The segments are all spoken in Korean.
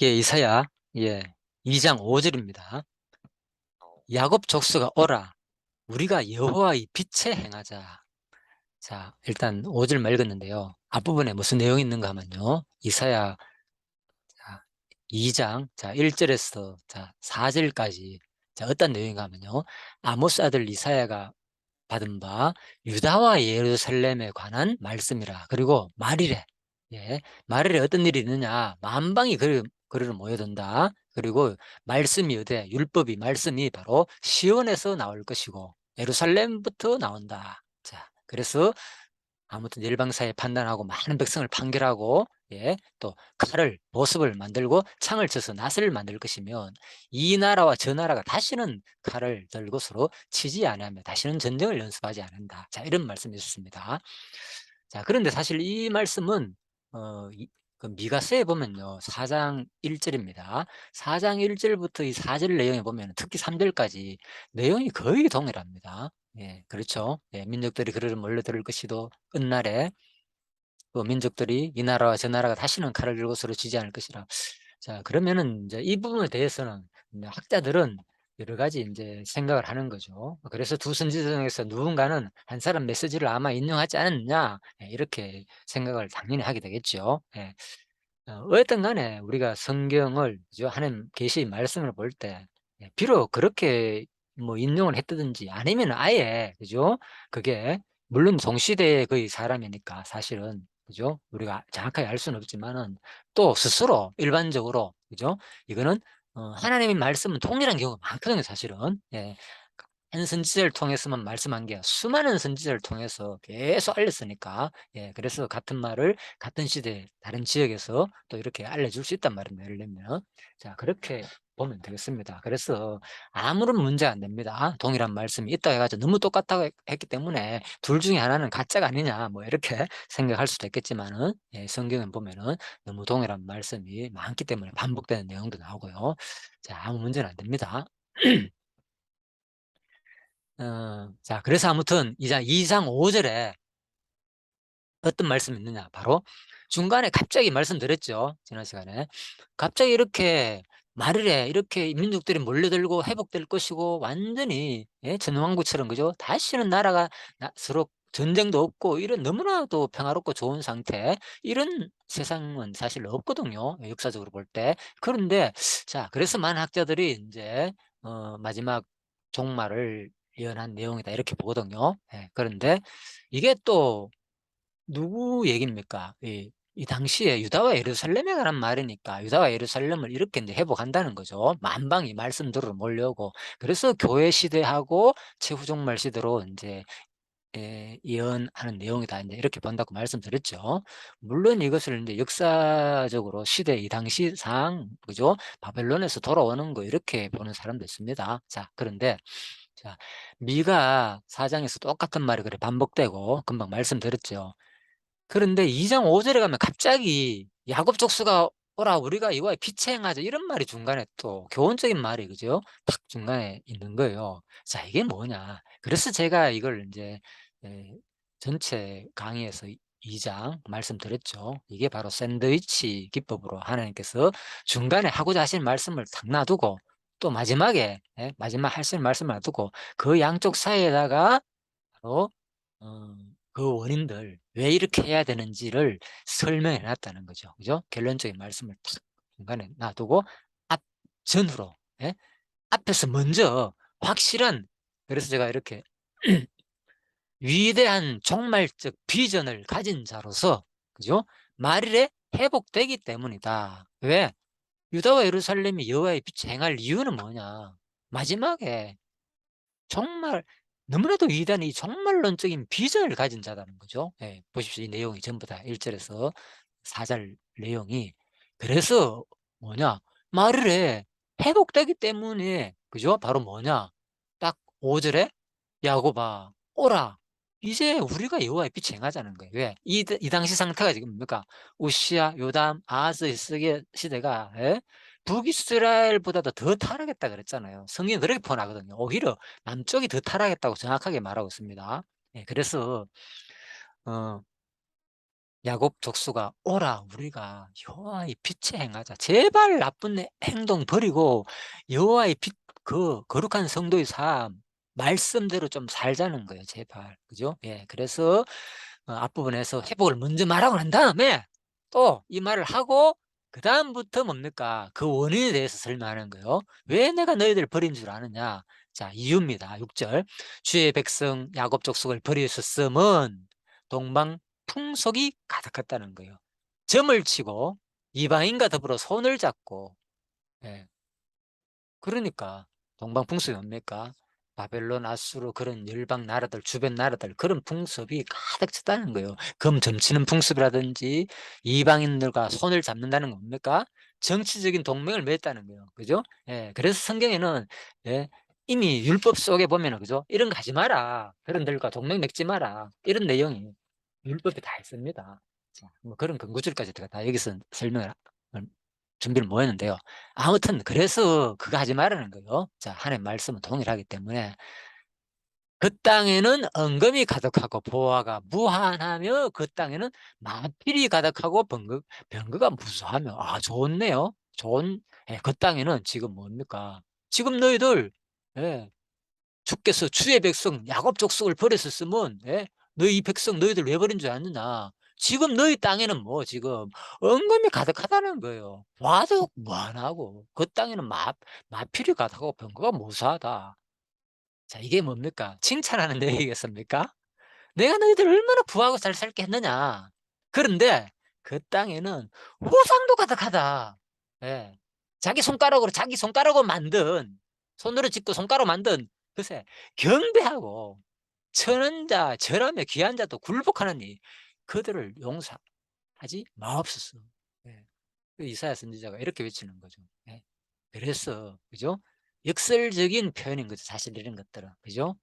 예, 이사야, 예, 2장 5절입니다. 야곱 족속아 오라, 우리가 여호와의 빛에 행하자. 자, 일단 5절 읽었는데요. 앞부분에 무슨 내용이 있는가 하면요. 이사야, 자, 2장, 자, 1절에서, 자, 4절까지, 자, 어떤 내용인가 하면요. 아모스 아들 이사야가 받은 바 유다와 예루살렘에 관한 말씀이라. 그리고 말이래. 예. 말일에 어떤 일이 있느냐. 만방이 그리로 모여든다. 그리고 말씀이 어디 율법이 말씀이 바로 시온에서 나올 것이고 예루살렘부터 나온다. 자, 그래서 아무튼 열방사에 판단하고 많은 백성을 판결하고, 예, 또 칼을 보습을 만들고 창을 쳐서 낫을 만들 것이면 이 나라와 저 나라가 다시는 칼을 들고 서로 치지 아니하며 다시는 전쟁을 연습하지 않는다. 자, 이런 말씀이 있습니다. 자, 그런데 사실 이 말씀은 그 미가서에 보면요, 4장 1절입니다. 4장 1절부터 이 4절 내용에 보면 특히 3절까지 내용이 거의 동일합니다. 예, 그렇죠. 예, 민족들이 그를 몰려들을 것이도 끝날에 그 민족들이 이 나라와 저 나라가 다시는 칼을 들고 서로 지지 않을 것이라. 자, 그러면은 이제 이 부분에 대해서는 이제 학자들은 여러 가지 이제 생각을 하는 거죠. 그래서 두 선지자 중에서 누군가는 한 사람 메시지를 아마 인용하지 않았느냐, 예, 이렇게 생각을 당연히 하게 되겠죠. 예. 어쨌든 간에 우리가 성경을, 그죠? 하나님 계시 말씀을 볼 때, 예, 비록 그렇게 뭐 인용을 했다든지 아니면 아예, 그죠? 그게 물론 동시대의 거의 사람이니까 사실은, 그죠? 우리가 정확하게 알 수는 없지만은 또 스스로 일반적으로, 그죠? 이거는 하나님의 말씀은 통일한 경우가 많거든요, 사실은. 예. 한 선지자를 통해서만 말씀한 게 수많은 선지자를 통해서 계속 알렸으니까, 예, 그래서 같은 말을 같은 시대 다른 지역에서 또 이렇게 알려줄 수 있단 말입니다. 예를 들면, 자, 그렇게 보면 되겠습니다. 그래서 아무런 문제가 안 됩니다. 동일한 말씀이 있다 해가지고 너무 똑같다고 했기 때문에 둘 중에 하나는 가짜가 아니냐, 뭐 이렇게 생각할 수도 있겠지만은, 예, 성경은 보면은 너무 동일한 말씀이 많기 때문에 반복되는 내용도 나오고요. 자, 아무 문제는 안 됩니다. 자, 그래서 아무튼 이장 5절에 어떤 말씀이 있느냐. 바로 중간에 갑자기 말씀드렸죠. 지난 시간에. 갑자기 이렇게 말일에 이렇게 민족들이 몰려들고 회복될 것이고 완전히, 예, 전왕국처럼, 그죠? 다시는 나라가 서로 전쟁도 없고 이런 너무나도 평화롭고 좋은 상태, 이런 세상은 사실 없거든요. 역사적으로 볼 때. 그런데 자, 그래서 많은 학자들이 이제 마지막 종말을 예언한 내용이다 이렇게 보거든요. 예, 그런데 이게 또 누구 얘기입니까? 이 당시에 유다와 예루살렘에 관한 말이니까 유다와 예루살렘을 이렇게 이제 회복한다는 거죠. 만방이 말씀대로 몰려오고. 그래서 교회 시대하고 최후종말 시대로 이제 예언하는 내용이다. 이제 이렇게 본다고 말씀드렸죠. 물론 이것을 이제 역사적으로 시대 이 당시 상황, 그죠? 바벨론에서 돌아오는 거 이렇게 보는 사람도 있습니다. 자, 그런데 자, 미가 4장에서 똑같은 말이 그래 반복되고 금방 말씀드렸죠. 그런데 2장 5절에 가면 갑자기 야곱 족수가 오라 우리가 이와 빛에 행하자 이런 말이 중간에 또 교훈적인 말이, 그죠? 딱 중간에 있는 거예요. 자, 이게 뭐냐? 그래서 제가 이걸 이제 에, 전체 강의에서 2장 말씀드렸죠. 이게 바로 샌드위치 기법으로 하나님께서 중간에 하고자 하신 말씀을 딱 놔두고 또 마지막에, 예, 마지막 하실 말씀을 놔두고 그 양쪽 사이에다가 바로 어, 그 원인들 왜 이렇게 해야 되는지를 설명해 놨다는 거죠. 그죠? 결론적인 말씀을 탁 중간에 놔두고 앞전으로, 예? 앞에서 먼저 확실한, 그래서 제가 이렇게 위대한 종말적 비전을 가진 자로서, 그죠? 말일에 회복되기 때문이다. 왜? 유다와 예루살렘이 여호와의 빛에 행할 이유는 뭐냐? 마지막에 정말 너무나도 위대한 이 종말론적인 비전을 가진 자라는 거죠. 예, 보십시오. 이 내용이 전부 다 1절에서 4절 내용이. 그래서 뭐냐? 말을 해. 회복되기 때문에, 그죠? 바로 뭐냐? 딱 5절에 야곱아, 오라. 이제 우리가 여호와의 빛에 행하자는 거예요. 왜? 이 당시 상태가 지금 뭡니까? 우시야, 요담, 아하스 시대가, 예? 북이스라엘보다도 더 타락했다 그랬잖아요. 성경이 그렇게 표현하거든요. 오히려 남쪽이 더 타락했다고 정확하게 말하고 있습니다. 예, 그래서 어, 야곱 족수가 오라 우리가 여호와의 빛에 행하자. 제발 나쁜 행동 버리고 여호와의 빛, 그 거룩한 성도의 삶 말씀대로 좀 살자는 거예요. 제발. 그죠? 예. 그래서 앞부분에서 회복을 먼저 말하고 난 다음에 또 이 말을 하고 그다음부터 뭡니까? 그 원인에 대해서 설명하는 거예요. 왜 내가 너희들 버린 줄 아느냐? 자, 이유입니다. 6절. 주의 백성 야곱 족속을 버리셨음은 동방 풍속이 가득했다는 거예요. 점을 치고 이방인과 더불어 손을 잡고, 예. 그러니까 동방 풍습이 뭡니까? 바벨론, 아수르 그런 열방 나라들, 주변 나라들 그런 풍습이 가득 찼다는 거예요. 금 점치는 풍습이라든지 이방인들과 손을 잡는다는 건 뭡니까? 정치적인 동맹을 맺었다는 거예요. 그죠? 예. 그래서 성경에는, 예, 이미 율법 속에 보면은, 그죠? 이런 거 하지 마라. 그런들과 동맹 맺지 마라. 이런 내용이 율법에 다 있습니다. 자, 뭐 그런 근거줄까지 제가 다 여기서 설명을 준비를 뭐 했는데요. 아무튼 그래서 그거 하지 말라는 거예요. 자, 하나님 말씀은 동일하기 때문에 그 땅에는 언금이 가득하고 보화가 무한하며 그 땅에는 마필이 가득하고 병거가 무수하며. 아, 좋네요. 좋은. 예, 그 땅에는 지금 뭡니까? 지금 너희들, 예, 주께서 주의 백성 야곱 족속을 버렸었으면, 예? 너희 이 백성 너희들 왜 버린 줄 아느냐? 지금 너희 땅에는 뭐 지금 은금이 가득하다는 거예요. 와도 무한하고 그 땅에는 마필이 가득하고 병거가 무수하다. 자, 이게 뭡니까? 칭찬하는 얘기겠습니까? 내가 너희들 얼마나 부하고 잘 살게 했느냐. 그런데 그 땅에는 후상도 가득하다. 예. 자기 손가락으로 만든, 손으로 짓고 손가락으로 만든, 글쎄, 경배하고 천한 자, 절하며 귀한 자도 굴복하느니 그들을 용서하지 마옵소서. 예. 그 이사야 선지자가 이렇게 외치는 거죠. 예. 그래서, 그죠? 역설적인 표현인 거죠. 사실 이런 것들은. 그죠?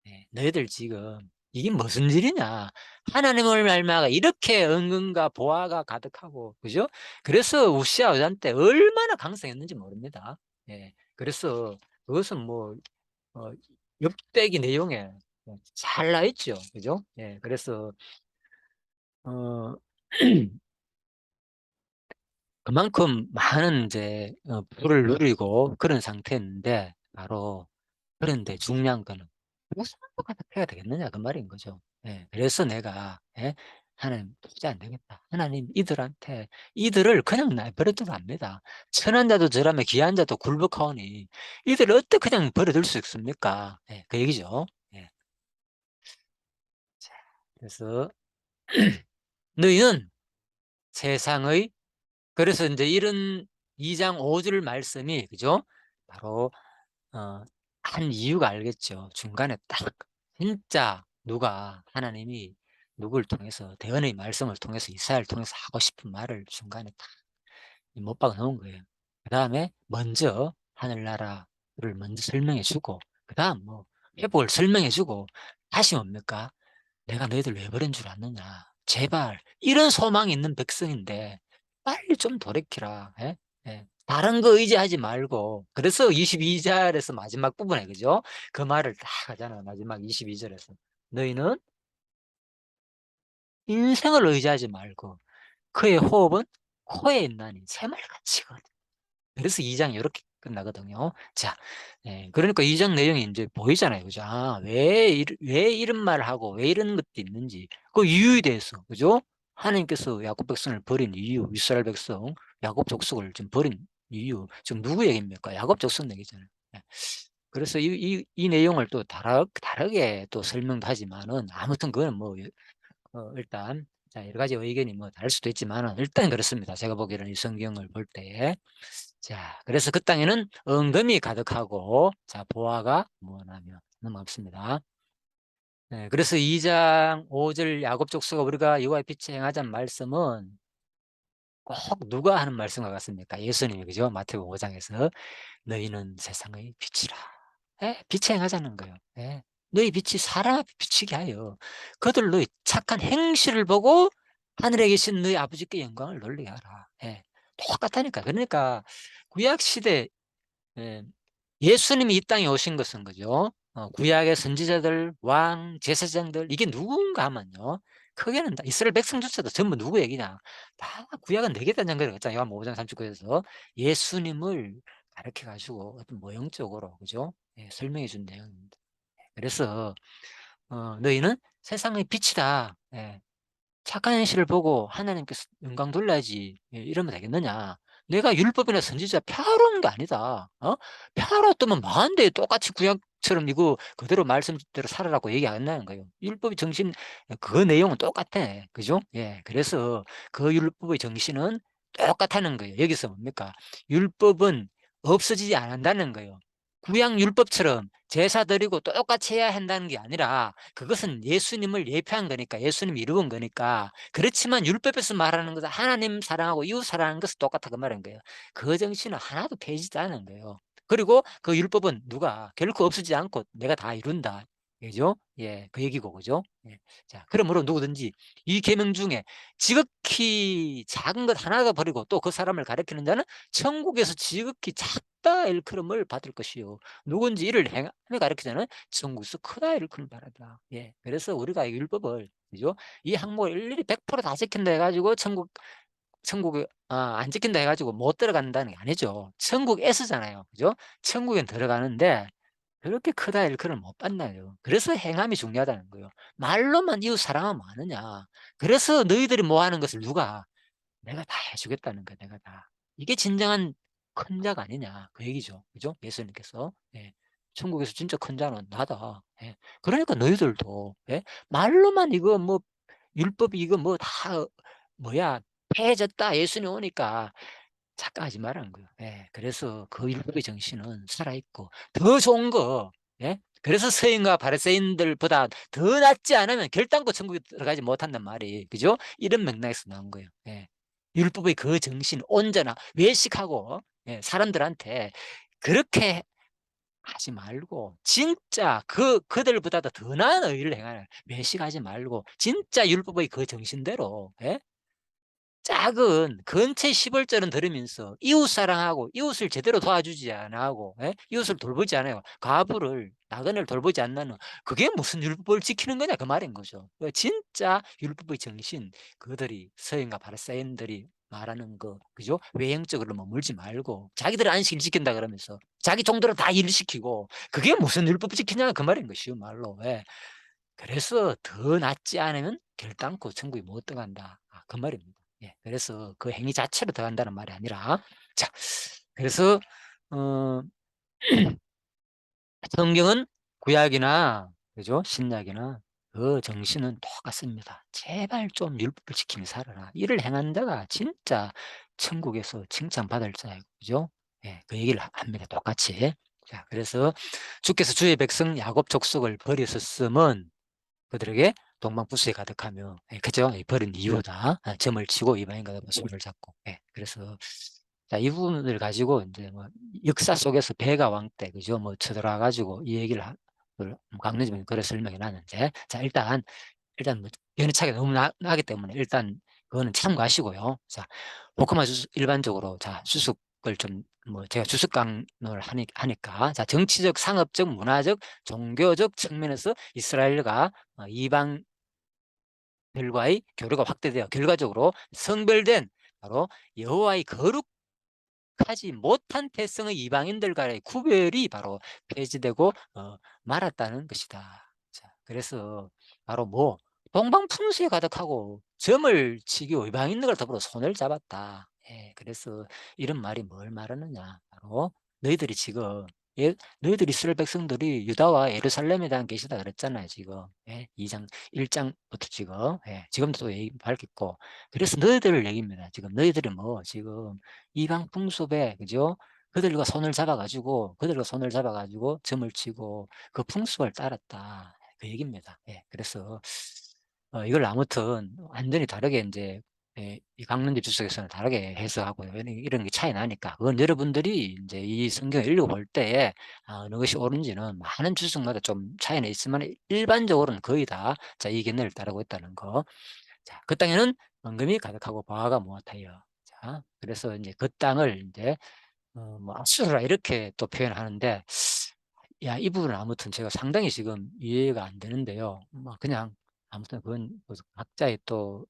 예. 너희들 지금 이게 무슨 일이냐? 하나님을 말미암아 이렇게 은근과 보화가 가득하고, 그죠? 그래서 우시아 여잔 때 얼마나 강성했는지 모릅니다. 예. 그래서 그것은 뭐 역대기 내용에 잘 나 있죠. 그죠? 예. 그래서 어 그만큼 많은 이제 부를 누리고 그런 상태였는데, 바로 그런데 중요한 거는 무엇으로 가득해야 되겠느냐 그 말인 거죠. 예. 그래서 내가, 예, 하나님 도저히 안 되겠다. 하나님 이들을 그냥 내버려두면 압니다. 천한 자도 절하며 귀한 자도 굴복하오니 이들을 어떻게 그냥 버려둘 수 있습니까? 예, 그 얘기죠. 예. 자, 그래서 너희는 세상의, 그래서 이제 이런 2장 5절 말씀이, 그죠? 바로 어, 한 이유가 알겠죠. 중간에 딱 진짜 누가 하나님이 누구를 통해서 대언의 말씀을 통해서 이사야를 통해서 하고 싶은 말을 중간에 딱 못 박아 놓은 거예요. 그 다음에 먼저 하늘나라를 먼저 설명해 주고, 그 다음 뭐 회복을 설명해 주고, 다시 뭡니까? 내가 너희들 왜 버린 줄 아느냐. 제발 이런 소망이 있는 백성인데 빨리 좀 돌이키라. 예? 예. 다른 거 의지하지 말고. 그래서 22절에서 마지막 부분에, 그죠? 그 말을 딱 하잖아. 마지막 22절에서 너희는 인생을 의지하지 말고 그의 호흡은 코에 있나니 새말같이거든. 그래서 2장이 이렇게 끝나거든요. 자, 예, 그러니까 2장 내용이 이제 보이잖아요. 그죠? 아, 왜 이런 말을 하고 왜 이런 것도 있는지 그 이유에 대해서, 그죠? 하나님께서 야곱 백성을 버린 이유, 이스라엘 백성 야곱 족속을 지금 버린 이유, 지금 누구 얘기입니까? 야곱 족속 얘기잖아요. 예. 그래서 이 내용을 또 다르게 또 설명도 하지만은, 아무튼 그거는 뭐 일단, 자, 여러 가지 의견이 뭐 다를 수도 있지만은 일단 그렇습니다. 제가 보기에는 이 성경을 볼 때. 자, 그래서 그 땅에는 은금이 가득하고, 자, 보화가 무한하며. 넘어갑습니다. 네, 그래서 2장 5절 야곱 족속가 우리가 여호와의 빛에 행하자는 말씀은 꼭 누가 하는 말씀과 같습니까? 예수님이, 그죠? 마태복음 5장에서 너희는 세상의 빛이라. 예, 빛에 행하자는 거예요. 예. 너희 빛이 사람 앞에 비치게 하여 그들 너희 착한 행실을 보고 하늘에 계신 너희 아버지께 영광을 돌리게 하라. 예. 똑같다니까. 그러니까 구약 시대, 예, 예수님이 이 땅에 오신 것은, 그죠? 구약의 선지자들, 왕, 제사장들, 이게 누군가 하면요. 크게는 다 이스라엘 백성조차도 전부 누구 얘기냐? 다 구약은 내겠다는 장면을 했잖아요. 요한복음 5장 39절에서 예수님을 가르쳐 가지고 어떤 모형적으로 그죠? 예, 설명해 준 내용입니다. 그래서 "너희는 세상의 빛이다." 예. 착한 현실을 보고 하나님께서 영광 돌려야지 예, 이러면 되겠느냐. 내가 율법이나 선지자 펴놓은 게 아니다. 펴놨더면 많은데 똑같이 구약처럼 이거 그대로 말씀대로 살아라고 얘기 안 하는 거예요. 율법의 정신 그 내용은 똑같아. 그죠? 예. 그래서 그 율법의 정신은 똑같다는 거예요. 여기서 뭡니까? 율법은 없어지지 않는다는 거예요. 구약 율법처럼 제사 드리고 똑같이 해야 한다는 게 아니라 그것은 예수님을 예표한 거니까 예수님이 이루은 거니까 그렇지만 율법에서 말하는 것은 하나님 사랑하고 이웃 사랑하는 것은 똑같다 그 말인 거예요. 그 정신은 하나도 배제되지 않은 거예요. 그리고 그 율법은 누가 결코 없어지지 않고 내가 다 이룬다. 그죠? 예, 그 얘기고 그죠? 예. 자, 그러므로 누구든지 이 계명 중에 지극히 작은 것 하나가 버리고 또 그 사람을 가리키는 자는 천국에서 지극히 작다 일컬음을 받을 것이요. 누군지 이를 행하며 가르치자는 천국에서 크다 일컬음을 받았다. 예. 그래서 우리가 이 율법을 그죠? 이 항목을 일일이 100%다 지킨다 해가지고 천국에 안 지킨다 해가지고 못 들어간다는 게 아니죠. 천국에서잖아요. 그죠? 천국엔 들어가는데 그렇게 크다 일컬음을 못 받나요. 그래서 행함이 중요하다는 거예요. 말로만 이웃 사랑하면 많으냐. 그래서 너희들이 뭐 하는 것을 누가 내가 다 해 주겠다는 거야 내가 다. 이게 진정한 큰 자가 아니냐 그 얘기죠. 그죠? 예수님께서. 예. 천국에서 진짜 큰 자는 나다. 예. 그러니까 너희들도 예? 말로만 이거 뭐 율법이 이거 뭐 다 뭐야 폐해졌다 예수님 오니까 착각하지 말라는 거예요. 예. 그래서 그 율법의 정신은 살아있고 더 좋은 거 예? 그래서 서인과 바리새인들보다 더 낫지 않으면 결단코 천국에 들어가지 못한단 말이 그죠? 이런 맥락에서 나온 거예요. 예. 율법의 그 정신 온전하 외식하고 예, 사람들한테 그렇게 하지 말고 진짜 그들보다도 더 나은 의를 행하는 외식하지 말고 진짜 율법의 그 정신대로 예? 작은 건체 시벌전은 들으면서 이웃 사랑하고 이웃을 제대로 도와주지 않고 예? 이웃을 돌보지 않아요. 과부를 나그네를 돌보지 않는 그게 무슨 율법을 지키는 거냐 그 말인 거죠. 진짜 율법의 정신 그들이 서인과 바리새인들이 말하는 거 그죠? 외형적으로 머물지 말고 자기들 안식일 지킨다 그러면서 자기 종들은 다 일을 시키고 그게 무슨 율법 지키냐 그 말인 것이요 말로. 예. 그래서 더 낫지 않으면 결단코 천국에 못 들어간다. 그 말입니다. 예. 그래서 그 행위 자체로 들어간다는 말이 아니라 자 그래서 어 성경은 구약이나 그죠? 신약이나 그 정신은 똑같습니다. 제발 좀 율법을 지키며 살아라. 이를 행한 자가 진짜 천국에서 칭찬받을 자이고 그죠? 예. 그 얘기를 합니다. 똑같이. 자 그래서 주께서 주의 백성 야곱 족속을 버리셨음은 그들에게 동방부수에 가득하며 예 그죠? 이 버린 이유다. 점을 치고 이방인과 손을 잡고. 예. 그래서 자 이 부분을 가지고 인제 뭐 역사 속에서 베가 왕 때 그죠? 뭐 쳐들어와 가지고 이 얘기를 강론집에 그래 설명해 놨는데 자 일단 뭐 연차가 너무 나기 때문에 일단 그거는 참고하시고요. 자 복음화 주수 일반적으로 자 주석을 좀 뭐 제가 주석 강론을 하니까 자 정치적, 상업적, 문화적, 종교적 측면에서 이스라엘과 이방들과의 교류가 확대되어 결과적으로 성별된 바로 여호와의 거룩하지 못한 백성의 이방인들과의 구별이 바로 폐지되고 말았다는 것이다. 자 그래서 바로 뭐 동방풍수에 가득하고 점을 치고 이방인들과 더불어 손을 잡았다. 예 그래서 이런 말이 뭘 말하느냐 바로 너희들이 지금 예 너희들 이스라엘 백성들이 유다와 예루살렘에 대한 계시다 그랬잖아요 지금. 예 2장 1 장부터 지금 예 지금도 또 얘기 밝혔고 그래서 너희들을 얘기입니다. 지금 너희들이 뭐 지금 이방 풍습에 그죠? 그들과 손을 잡아 가지고 점을 치고 그 풍습을 따랐다. 그 얘기입니다. 예. 그래서 이걸 아무튼 완전히 다르게 인제 예 이 강론집 주석에서는 다르게 해석하고 이런 게 차이 나니까 그건 여러분들이 인제 이 성경을 읽어 볼 때에 어느 것이 옳은지는 많은 주석마다 좀 차이는 있지만 일반적으로는 거의 다 자 이 견해를 따르고 있다는 거. 자 그 땅에는 은금이 가득하고 보화가 무한하여. 자 그래서 인제 그 땅을 인제 뭐 "악수르라." 이렇게 또 표현하는데 야 이 부분은 아무튼 제가 상당히 지금 이해가 안 되는데요. 뭐 그냥 아무튼 그건 각자의 또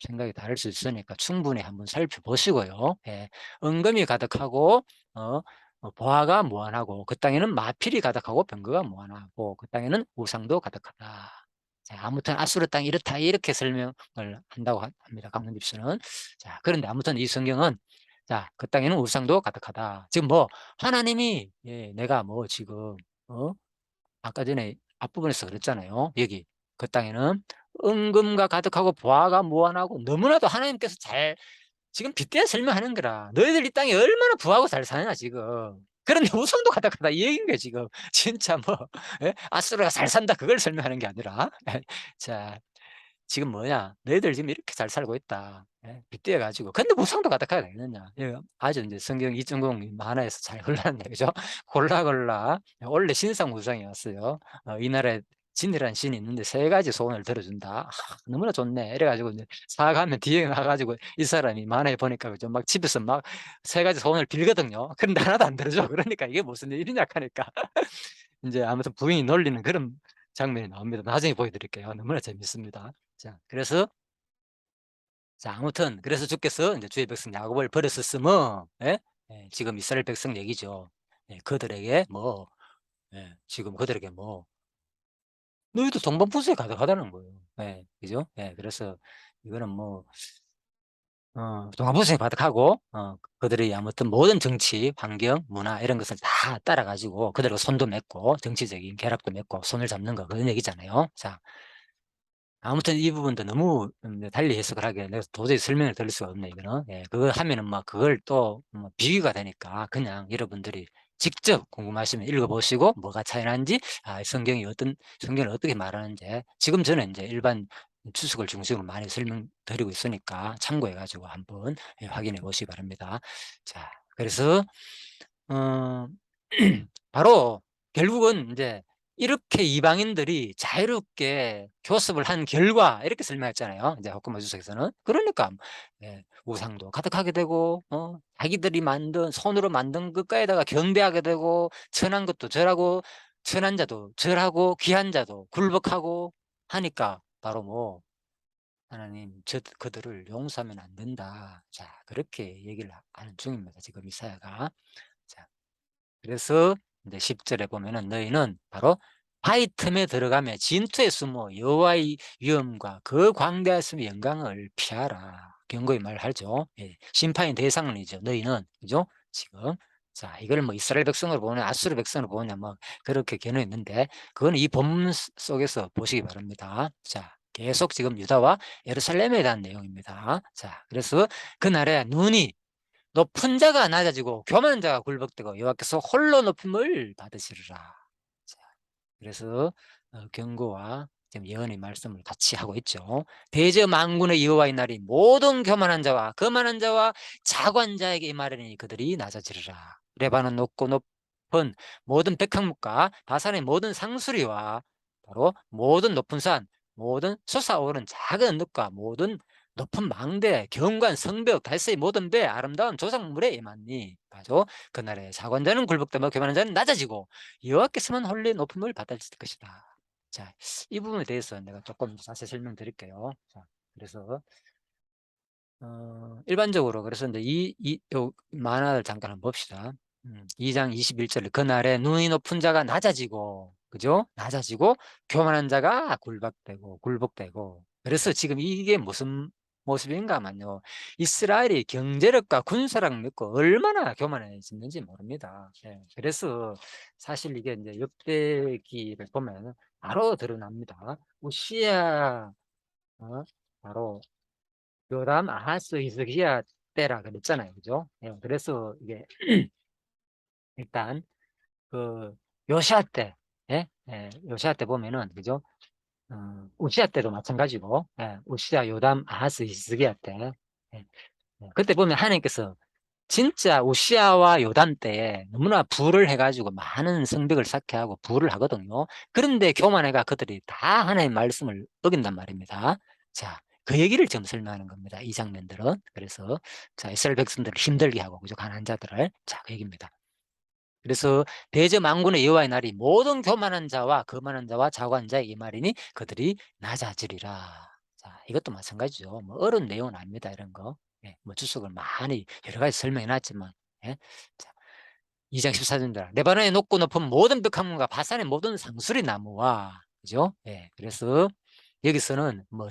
생각이 다를 수 있으니까 충분히 한번 살펴보시고요. 예. 은금이 가득하고 어, 보화가 무한하고 그 땅에는 마필이 가득하고 병거가 무한하고 그 땅에는 우상도 가득하다. 자, 아무튼 아수르 땅이 이렇다 이렇게 설명을 한다고 합니다. 강문집수는. 자, 그런데 아무튼 이 성경은 자, 그 땅에는 우상도 가득하다. 지금 뭐 하나님이 내가 뭐 지금 아까 전에 앞부분에서 그랬잖아요. 여기 그 땅에는 은금과 가득하고 보화가 무한하고 너무나도 하나님께서 잘 지금 빗대어 설명하는 거라. 너희들 이 땅에 얼마나 부하고 잘 사냐 지금. 그런데 우상도 가득하다 이 얘기인 거야 지금. 진짜 뭐 아수르가 잘 산다 그걸 설명하는 게 아니라 자 지금 뭐냐 너희들 지금 이렇게 잘 살고 있다 빗대어 가지고 근데 우상도 가득하게 되겠느냐 아주 이제 성경 이중공 만화에서 잘 골랐네 그죠. 골라 원래 신상 우상이 왔어요. 이 나라에 진이라는 신이 있는데 세 가지 소원을 들어준다. 너무나 좋네 이래가지고 이제 사가면 뒤에 나가지고 이 사람이 만화에 보니까 그죠 막 집에서 막 세 가지 소원을 빌거든요. 그런데 하나도 안 들어줘. 그러니까 이게 무슨 일이냐 하니까 이제 아무튼 부인이 놀리는 그런 장면이 나옵니다. 나중에 보여드릴게요. 너무나 재밌습니다. 자, 그래서 자 아무튼 그래서 주께서 이제 주의 백성 야곱을 버렸었으면 지금 이스라엘 백성 얘기죠. 그들에게 뭐 지금 그들에게 뭐 너희도 동방풍수에 가득하다는 거예요. 그죠? 그래서 이거는 뭐 동방풍수에 가득하고 그들이 아무튼 모든 정치, 환경, 문화 이런 것을 다 따라가지고 그들과 손도 맺고 정치적인 결합도 맺고 손을 잡는 거 그런 얘기잖아요. 자, 아무튼 이 부분도 너무 달리 해석을 하게 내가 도저히 설명을 드릴 수가 없네 이거는. 그거 하면은 막 그걸 또뭐 비교가 되니까 그냥 여러분들이 직접 궁금하시면 읽어보시고 뭐가 차이 나는지 성경을 어떻게 말하는지 지금 저는 이제 일반 추석을 중심으로 많이 설명드리고 있으니까 참고해 가지고 한번 확인해 보시기 바랍니다. 자, 그래서 어 바로 결국은 이제 이렇게 이방인들이 자유롭게 교습을 한 결과 이렇게 설명했잖아요. 이제 헛구마주석에서는. 그러니까 우상도 가득하게 되고 자기들이 만든 손으로 만든 것까지다가 경배하게 되고 천한 것도 절하고 천한 자도 절하고 귀한 자도 굴복하고 하니까 바로 뭐 하나님 그들을 용서하면 안 된다. 자 그렇게 얘기를 하는 중입니다. 지금 이사야가. 자 그래서 이제 10절에 보면은 너희는 바로 바위 틈에 들어가며 진투에 숨어 여호와의 위엄과 그 광대하심의 영광을 피하라. 경고의 말을 하죠. 심판의 대상이죠. 너희는 그죠? 지금 자 이걸 뭐 이스라엘 백성으로 보냐 아수르 백성으로 보냐 뭐 그렇게 견해있는데 그건 이 본문 속에서 보시기 바랍니다. 자 계속 지금 유다와 예루살렘에 대한 내용입니다. 자 그래서 그날에 눈이 높은 자가 낮아지고 교만한 자가 굴복되고 여호와께서 홀로 높임을 받으시리라. 자, 그래서 경고와 지금 예언의 말씀을 같이 하고 있죠. 대저 만군의 여호와의 날이 모든 교만한 자와 거만한 자와 자관 자에게 임하리니 그들이 낮아지리라. 레바논 높고 높은 모든 백향목과 바산의 모든 상수리와 바로 모든 높은 산 모든 솟아오른 작은 늪과 모든 높은 망대, 경관, 성벽, 달서의 모든 배, 아름다운 조상물에 임하니 바로 그날에 사관자는 굴복되며 교만한 자는 낮아지고 여호와께서만 홀리 높음을 받을 것이다. 자, 이 부분에 대해서 내가 조금 자세히 설명드릴게요. 자, 그래서 일반적으로 그래서 이제 요 만화를 잠깐 한번 봅시다. 2장 21절 그날에 눈이 높은 자가 낮아지고 그죠? 낮아지고 교만한 자가 굴복되고 그래서 지금 이게 무슨 모습인가만요. 이스라엘이 경제력과 군사력 믿고 얼마나 교만해졌는지 모릅니다. 그래서 사실 이게 이제 역대기를 보면 바로 드러납니다. 우시야 바로 요담, 아하스, 히스기야 때라 그랬잖아요. 그죠? 그래서 이게 일단 그 요시아 때, 요시아 때 보면은 그죠? 우시아 때도 마찬가지고, 우시아, 요담, 아하스, 히스기야 때, 예, 그때 보면 하나님께서 진짜 우시아와 요담 때에 너무나 부를 해가지고 많은 성벽을 쌓게 하고 부를 하거든요. 그런데 교만해가 그들이 다 하나님의 말씀을 어긴단 말입니다. 자, 그 얘기를 지금 설명하는 겁니다. 이 장면들은. 그래서 자, 이스라엘 백성들을 힘들게 하고 그죠? 가난한 자들을 자, 그 얘기입니다. 그래서 대저망군의 여호와의 날이 모든 교만한 자와 거만한 자와 자고한 자에게 말이니 그들이 낮아지리라. 자, 이것도 마찬가지죠. 뭐 어려운 내용은 아닙니다. 이런 거. 예, 뭐 주석을 많이 여러 가지 설명해 놨지만, 예. 자, 2장 14절입니다. 레바논의 높고 높은 모든 벽화문과 바산의 모든 상수리 나무와, 그죠? 예, 그래서 여기서는 뭐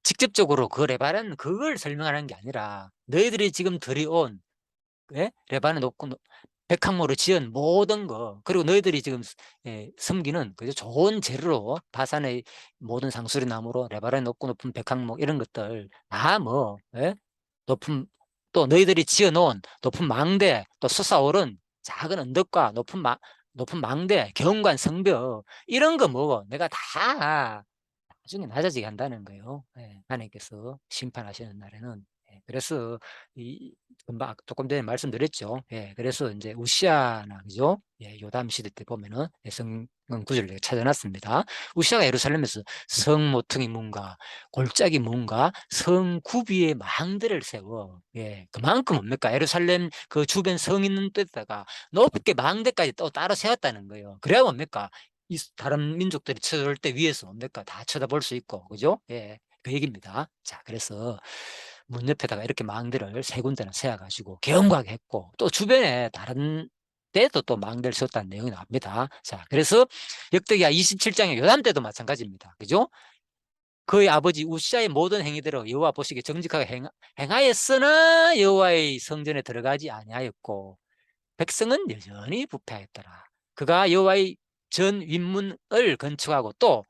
직접적으로 그 레바논 그걸 설명하는 게 아니라 너희들이 지금 들이온, 예? 레바논 높고 백항모로 지은 모든 거, 그리고 너희들이 지금 섬기는 그죠? 좋은 재료로 바산의 모든 상수리 나무로 레바논 높고 높은 백항목 이런 것들 다 뭐, 예? 높은, 또 너희들이 지어놓은 높은 망대, 또 솟아오른 작은 언덕과 높은 망대, 경관, 성벽 이런 거 뭐 내가 다 나중에 낮아지게 한다는 거예요. 예, 하나님께서 심판하시는 날에는. 예, 그래서 이 금방 조금 전에 말씀드렸죠. 예, 그래서 이제 우시아나 그죠? 예, 요담 시대 때 보면은 성경 구절을 찾아놨습니다. 우시아가 예루살렘에서 성 모퉁이 문과 골짜기 문과 성 구비의 망대를 세워. 예, 그만큼 뭡니까? 예루살렘 그 주변 성 있는 데다가 높게 망대까지 또 따로 세웠다는 거예요. 그래야 뭡니까? 이 다른 민족들이 쳐들 때 위에서 뭡니까? 다 쳐다볼 수 있고, 그죠? 예, 그 얘기입니다. 자, 그래서 문 옆에다가 이렇게 망대를 세 군데나 세워가지고 경각하게 했고, 또 주변에 다른 때도 또 망대를 세웠다는 내용이 나옵니다. 자, 그래서 역대기하 27장의 요담 때도 마찬가지입니다. 그죠? 그의 아버지 우시아의 모든 행위대로 여호와 보시기에 정직하게 행하였으나 여호와의 성전에 들어가지 아니하였고 백성은 여전히 부패하였더라. 그가 여호와의 전 윗문을 건축하고 또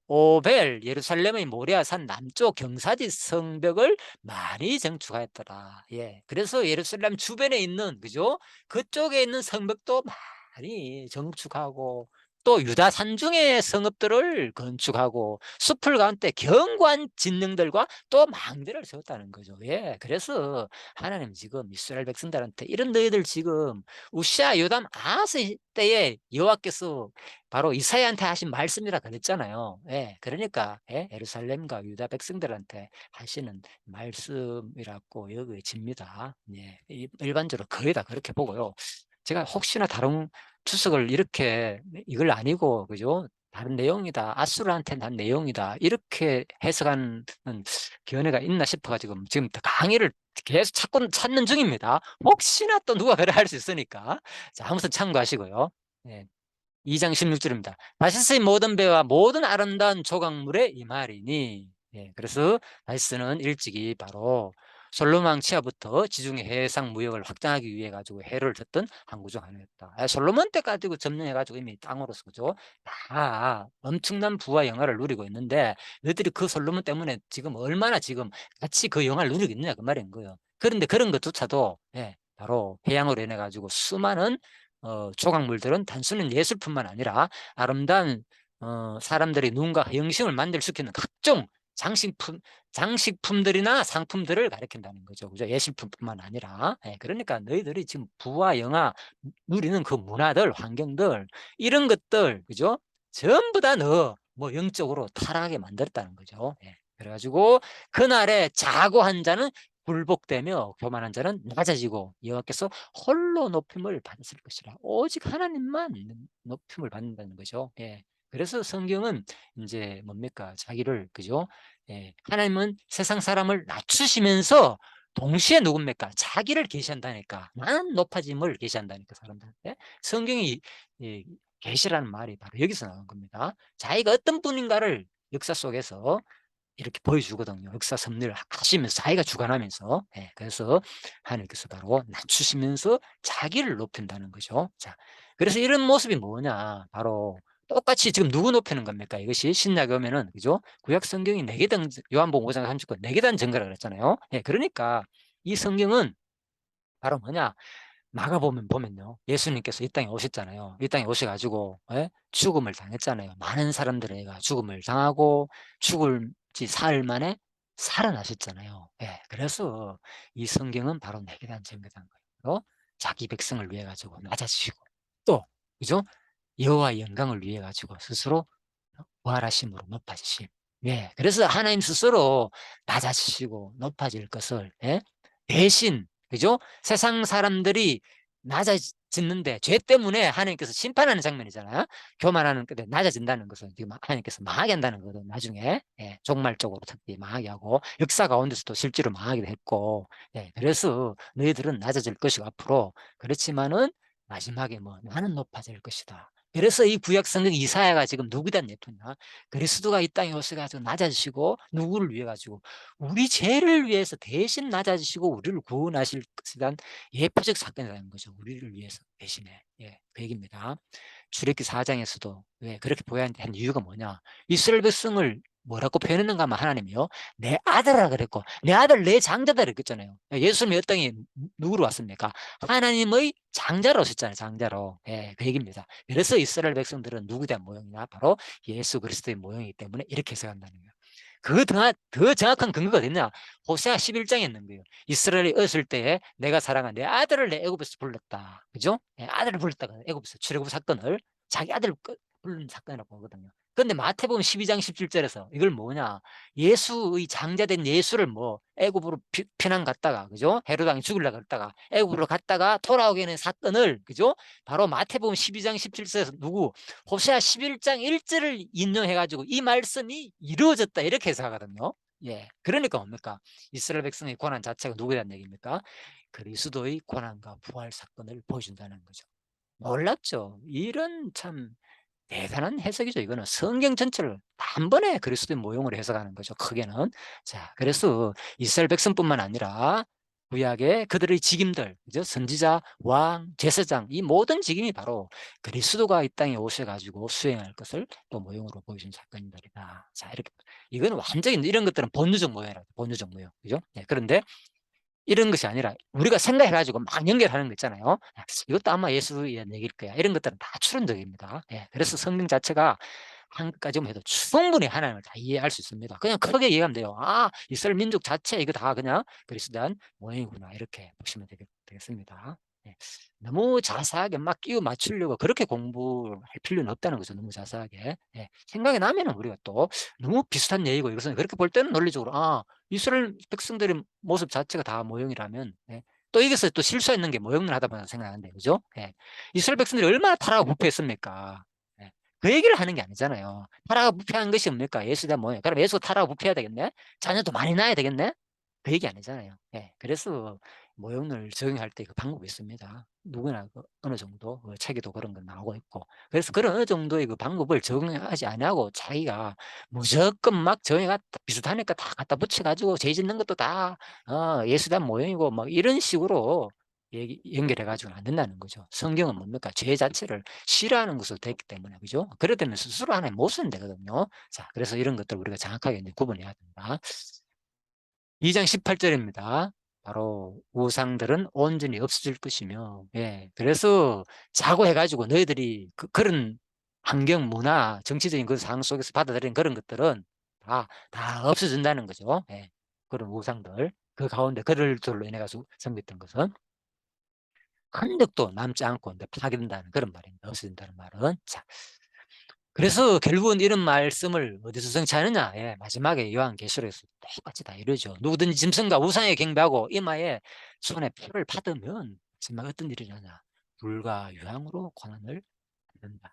오벨 예루살렘의 모리아산 남쪽 경사지 성벽을 많이 정축하였더라. 예, 그래서 예루살렘 주변에 있는 그죠? 그쪽에 있는 성벽도 많이 정축하고 또 유다 산중의 성읍들을 건축하고 숲을 가운데 견고한 진릉들과 또 망대를 세웠다는 거죠. 예, 그래서 하나님 지금 이스라엘 백성들한테 이런 너희들 지금 우시아 요담 아하스 때에 여호와께서 바로 이사야한테 하신 말씀이라 그랬잖아요. 예, 그러니까 예, 예루살렘과 유다 백성들한테 하시는 말씀이라고 여겨집니다. 예, 일반적으로 거의 다 그렇게 보고요. 제가 혹시나 다른 추석을 이렇게 이걸 아니고 그죠? 다른 내용이다. 아수르한테는 한 내용이다. 이렇게 해석하는 견해가 있나 싶어가지고 지금 강의를 계속 찾는 중입니다. 혹시나 또 누가 그래 할 수 있으니까. 자, 아무튼 참고하시고요. 예. 2장 16절입니다. 다시스의 모든 배와 모든 아름다운 조각물에 이 말이니. 예, 그래서 다시스는 일찍이 바로 솔로몬 치하부터 지중해 해상 무역을 확장하기 위해 가지고 해를 줬던 항구 중 하나였다. 솔로몬 때 가지고 점령해 가지고 이미 땅으로서 그죠? 다 엄청난 부와 영화를 누리고 있는데 너희들이 그 솔로몬 때문에 지금 얼마나 지금 같이 그 영화를 누리고 있느냐 그 말인 거예요. 그런데 그런 것조차도 예, 바로 해양으로 인해 가지고 수많은 조각물들은 단순한 예술뿐만 아니라 아름다운 사람들의 눈과 영심을 만들시키는 각종 장식품들이나 상품들을 가리킨다는 거죠. 그죠? 예술품뿐만 아니라. 예, 그러니까 너희들이 지금 부와 영화 누리는 그 문화들, 환경들, 이런 것들, 그죠? 전부 다 너, 뭐, 영적으로 타락하게 만들었다는 거죠. 예. 그래가지고, 그날에 자고한 자는 굴복되며 교만한 자는 낮아지고 여호와께서 홀로 높임을 받으실 것이라. 오직 하나님만 높임을 받는다는 거죠. 예. 그래서 성경은 이제 뭡니까? 자기를 그죠? 예. 하나님은 세상 사람을 낮추시면서 동시에 누굽니까? 자기를 계시한다니까. 나는 높아짐을 계시한다니까 사람들한테. 성경이 계시라는 말이 바로 여기서 나온 겁니다. 자기가 어떤 분인가를 역사 속에서 이렇게 보여주거든요. 역사 섭리를 하시면서 자기가 주관하면서. 예, 그래서 하나님께서 바로 낮추시면서 자기를 높인다는 거죠. 자, 그래서 이런 모습이 뭐냐? 바로 똑같이 지금 누구 높이는 겁니까? 이것이 신약에 오면은 그죠? 구약 성경이 내계단 요한복음 5장 39절 내계단 증거라 그랬잖아요. 예, 그러니까 이 성경은 바로 뭐냐? 보면요. 예수님께서 이 땅에 오셨잖아요. 이 땅에 오셔가지고 예? 죽음을 당했잖아요. 많은 사람들이 죽음을 당하고 죽을 지 사흘 만에 살아나셨잖아요. 예, 그래서 이 성경은 바로 내게 대한 증거한 거예요. 자기 백성을 위해 가지고 낮아지시고 또 그죠? 여호와의 영광을 위해 가지고 스스로 부활하심으로 높아지심. 예, 그래서 하나님 스스로 낮아지시고 높아질 것을 예? 대신 그죠? 세상 사람들이 낮아 짓는데 죄 때문에 하나님께서 심판하는 장면이잖아요. 교만하는 끝에 낮아진다는 것은 지금 하나님께서 망하게 한다는 거거든. 나중에 종말적으로 특히 망하게 하고 역사 가운데서도 실제로 망하기도 했고, 그래서 너희들은 낮아질 것이고 앞으로, 그렇지만은 마지막에 뭐 나는 높아질 것이다. 그래서 이 구약 성경 이사야가 지금 누구다 내토냐, 그리스도가 이 땅에 오셔가지고 낮아지시고 누구를 위해 가지고 우리 죄를 위해서 대신 낮아지시고 우리를 구원하실 것에 대한 예표적 사건이라는 거죠. 우리를 위해서 대신에. 그 얘기입니다. 출애굽기 4장에서도 왜 그렇게 보여야 한 이유가 뭐냐? 이스라엘 백성을 뭐라고 표현했는가 하면 하나님이요, 내 아들이라 그랬고, 내 아들, 내 장자다 그랬잖아요. 예수님이 이 땅에 누구로 왔습니까? 하나님의 장자로 오셨잖아요. 장자로. 그 얘기입니다. 그래서 이스라엘 백성들은 누구에 대한 모형이냐? 바로 예수 그리스도의 모형이기 때문에 이렇게 해석한다는 거예요. 더 정확한 근거가 어딨냐? 호세아 11장에 있는 거예요. 이스라엘이 어렸을 때에 내가 사랑한 내 아들을 내 애굽에서 불렀다. 그죠? 아들을 불렀다가 애굽에서 출애굽 사건을 자기 아들을 부른 사건이라고 보거든요. 그런데 마태복음 12장 17절에서 이걸 뭐냐? 예수의 장자된 예수를 뭐 애굽으로 피난 갔다가, 그죠? 헤롯 왕이 죽으려고 했다가 애굽으로 갔다가 돌아오게 하는 사건을, 그죠? 바로 마태복음 12장 17절에서 누구? 호세아 11장 1절을 인용해 가지고 이 말씀이 이루어졌다 이렇게 해석하거든요. 그러니까 뭡니까? 이스라엘 백성의 고난 자체가 누구에 대한 얘기입니까? 그리스도의 고난과 부활 사건을 보여준다는 거죠. 놀랍죠? 이런 참 대단한 해석이죠. 이거는 성경 전체를 단번에 그리스도의 모형으로 해석하는 거죠. 크게는. 자, 그래서 이스라엘 백성뿐만 아니라 구약의 그들의 직임들, 그죠? 선지자, 왕, 제사장, 이 모든 직임이 바로 그리스도가 이 땅에 오셔가지고 수행할 것을 또 모형으로 보여준 사건들이다. 자, 이렇게 이거는 완전히 이런 것들은 본유적 모형이라고, 본유적 모형, 그죠? 그런데 이런 것이 아니라 우리가 생각해가지고 막 연결하는 거 있잖아요. 이것도 아마 예수의 얘기일 거야. 이런 것들은 다 추론적입니다. 그래서 성경 자체가 한 가지만 해도 충분히 하나님을 다 이해할 수 있습니다. 그냥 크게 이해하면 돼요. 아, 이스라엘 민족 자체 이거 다 그냥 그리스도한 모형이구나 이렇게 보시면 되겠습니다. 너무 자세하게 막 끼워 맞추려고 그렇게 공부할 필요는 없다는 거죠. 너무 자세하게. 생각이 나면은 우리가 또 너무 비슷한 얘기고 이것은 그렇게 볼 때는 논리적으로 이스라엘 백성들의 모습 자체가 다 모형이라면, 또 이것을 또 실수했는 게 모형을 하다 보면 생각하는데, 그죠? 이스라엘 백성들이 얼마나 타락하고 부패했습니까? 그 얘기를 하는 게 아니잖아요. 타락하고 부패한 것이 뭡니까? 예수에 대한 모형. 그럼 예수가 타락하고 부패해야 되겠네? 자녀도 많이 낳아야 되겠네? 그 얘기 아니잖아요. 그래서 모형을 적용할 때 그 방법이 있습니다. 누구나 어느 정도 책에도 그런 거 나오고 있고, 그래서 그런 어느 정도의 그 방법을 적용하지 않냐고 자기가 무조건 막 저희가 비슷하니까 다 갖다 붙여가지고 죄 짓는 것도 다 예수에 대한 모형이고 막 이런 식으로 연결해 가지고는 안 된다는 거죠. 성경은 뭡니까? 죄 자체를 싫어하는 것으로 됐기 때문에, 그죠? 그렇다면 스스로 하나님 못 쓰는 되거든요. 자, 그래서 이런 것들 우리가 정확하게 이제 구분해야 된다. 2장 18절입니다. 바로 우상들은 온전히 없어질 것이며, 그래서 자고해가지고 너희들이 그런 환경, 문화, 정치적인 그 상황 속에서 받아들인 그런 것들은 다 없어진다는 거죠. 그런 우상들. 그 가운데 그들로 인해 가지고 생겼던 것은 흔적도 남지 않고 파괴된다는 그런 말입니다. 없어진다는 말은. 자, 그래서 결국은 이런 말씀을 어디서 성취하느냐? 마지막에 요한계시록에서 똑같이 다 이루죠. 누구든지 짐승과 우상에 경배하고 이마에 손에 표를 받으면 마지막 어떤 일이 일어나냐? 불과 유황으로 고난을 받는다.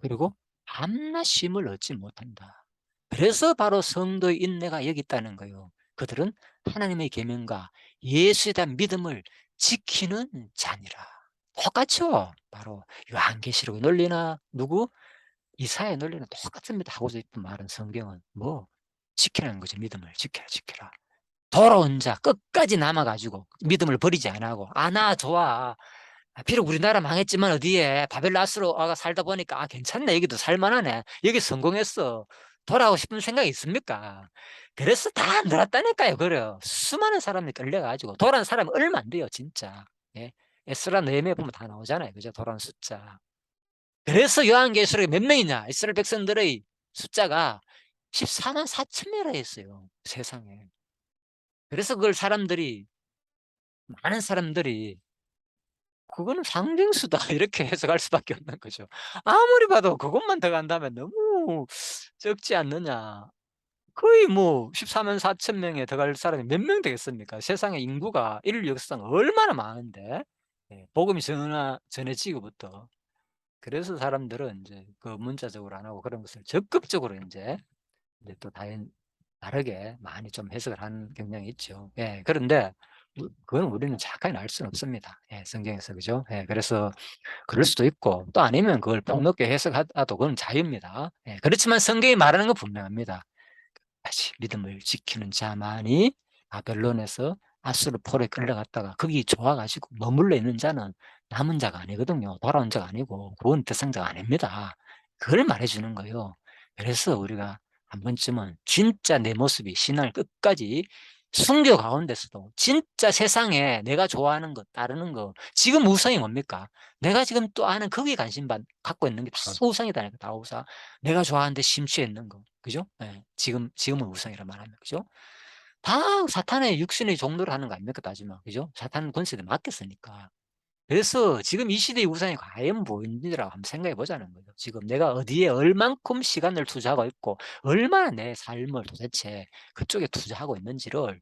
그리고 밤낮 쉼을 얻지 못한다. 그래서 바로 성도의 인내가 여기 있다는 거예요. 그들은 하나님의 계명과 예수에 대한 믿음을 지키는 자니라. 똑같죠? 바로 요한계시록의 논리나 누구? 이사야의 논리는 똑같습니다. 하고자 싶은 말은 성경은 뭐 지키라는 거죠. 믿음을 지켜라. 돌아온 자 끝까지 남아가지고 믿음을 버리지 않고 나 좋아. 비록 우리나라 망했지만 어디에 바벨라스로 와가 살다 보니까 괜찮네. 여기도 살만하네. 여기 성공했어. 돌아오고 싶은 생각이 있습니까? 그래서 다 늘었다니까요. 그래요. 수많은 사람이 끌려가지고 돌아온 사람이 얼마 안 돼요. 진짜. 에스라 느헤미야 보면 다 나오잖아요. 그죠? 돌아온 숫자. 그래서 요한계시록에 몇 명이냐? 이스라엘 백성들의 숫자가 14만 4천 명이라 했어요. 세상에. 그래서 그걸 많은 사람들이 그거는 상징수다 이렇게 해석할 수밖에 없는 거죠. 아무리 봐도 그것만 더 간다면 너무 적지 않느냐. 거의 뭐 14만 4천 명에 더 갈 사람이 몇 명 되겠습니까? 세상에 인구가 인류 역사상 얼마나 많은데. 예, 복음이 전해지고부터. 그래서 사람들은 이제 그 문자적으로 안 하고 그런 것을 적극적으로 이제 또 다르게 많이 좀 해석을 하는 경향이 있죠. 예, 그런데 그건 우리는 정확하게 알 수는 없습니다. 예, 성경에서 그죠? 예, 그래서 그럴 수도 있고 또 아니면 그걸 폭넓게 해석하도 그건 자유입니다. 예, 그렇지만 성경이 말하는 건 분명합니다. 다시 믿음을 지키는 자만이 바벨론에서 아수르 폴에 끌려갔다가 거기 좋아가지고 머물러 있는 자는 남은 자가 아니거든요. 돌아온 자가 아니고 구원 대상자가 아닙니다. 그걸 말해주는 거예요. 그래서 우리가 한 번쯤은 진짜 내 모습이 신앙을 끝까지 순교 가운데서도 진짜 세상에 내가 좋아하는 것, 따르는 거, 지금 우상이 뭡니까? 내가 지금 또 아는 거기에 관심 갖고 있는 게 다 우상이다니까, 다 우상. 내가 좋아하는데 심취해 있는 거. 그죠? 예. 지금은 우상이라 말하면. 그죠? 다 사탄의 육신의 종로를 하는 거 아닙니까? 따지면. 그죠? 사탄 권세에 맡겼으니까. 그래서 지금 이 시대의 우상이 과연 뭔지라고 한번 생각해 보자는 거죠. 지금 내가 어디에 얼만큼 시간을 투자하고 있고, 얼마나 내 삶을 도대체 그쪽에 투자하고 있는지를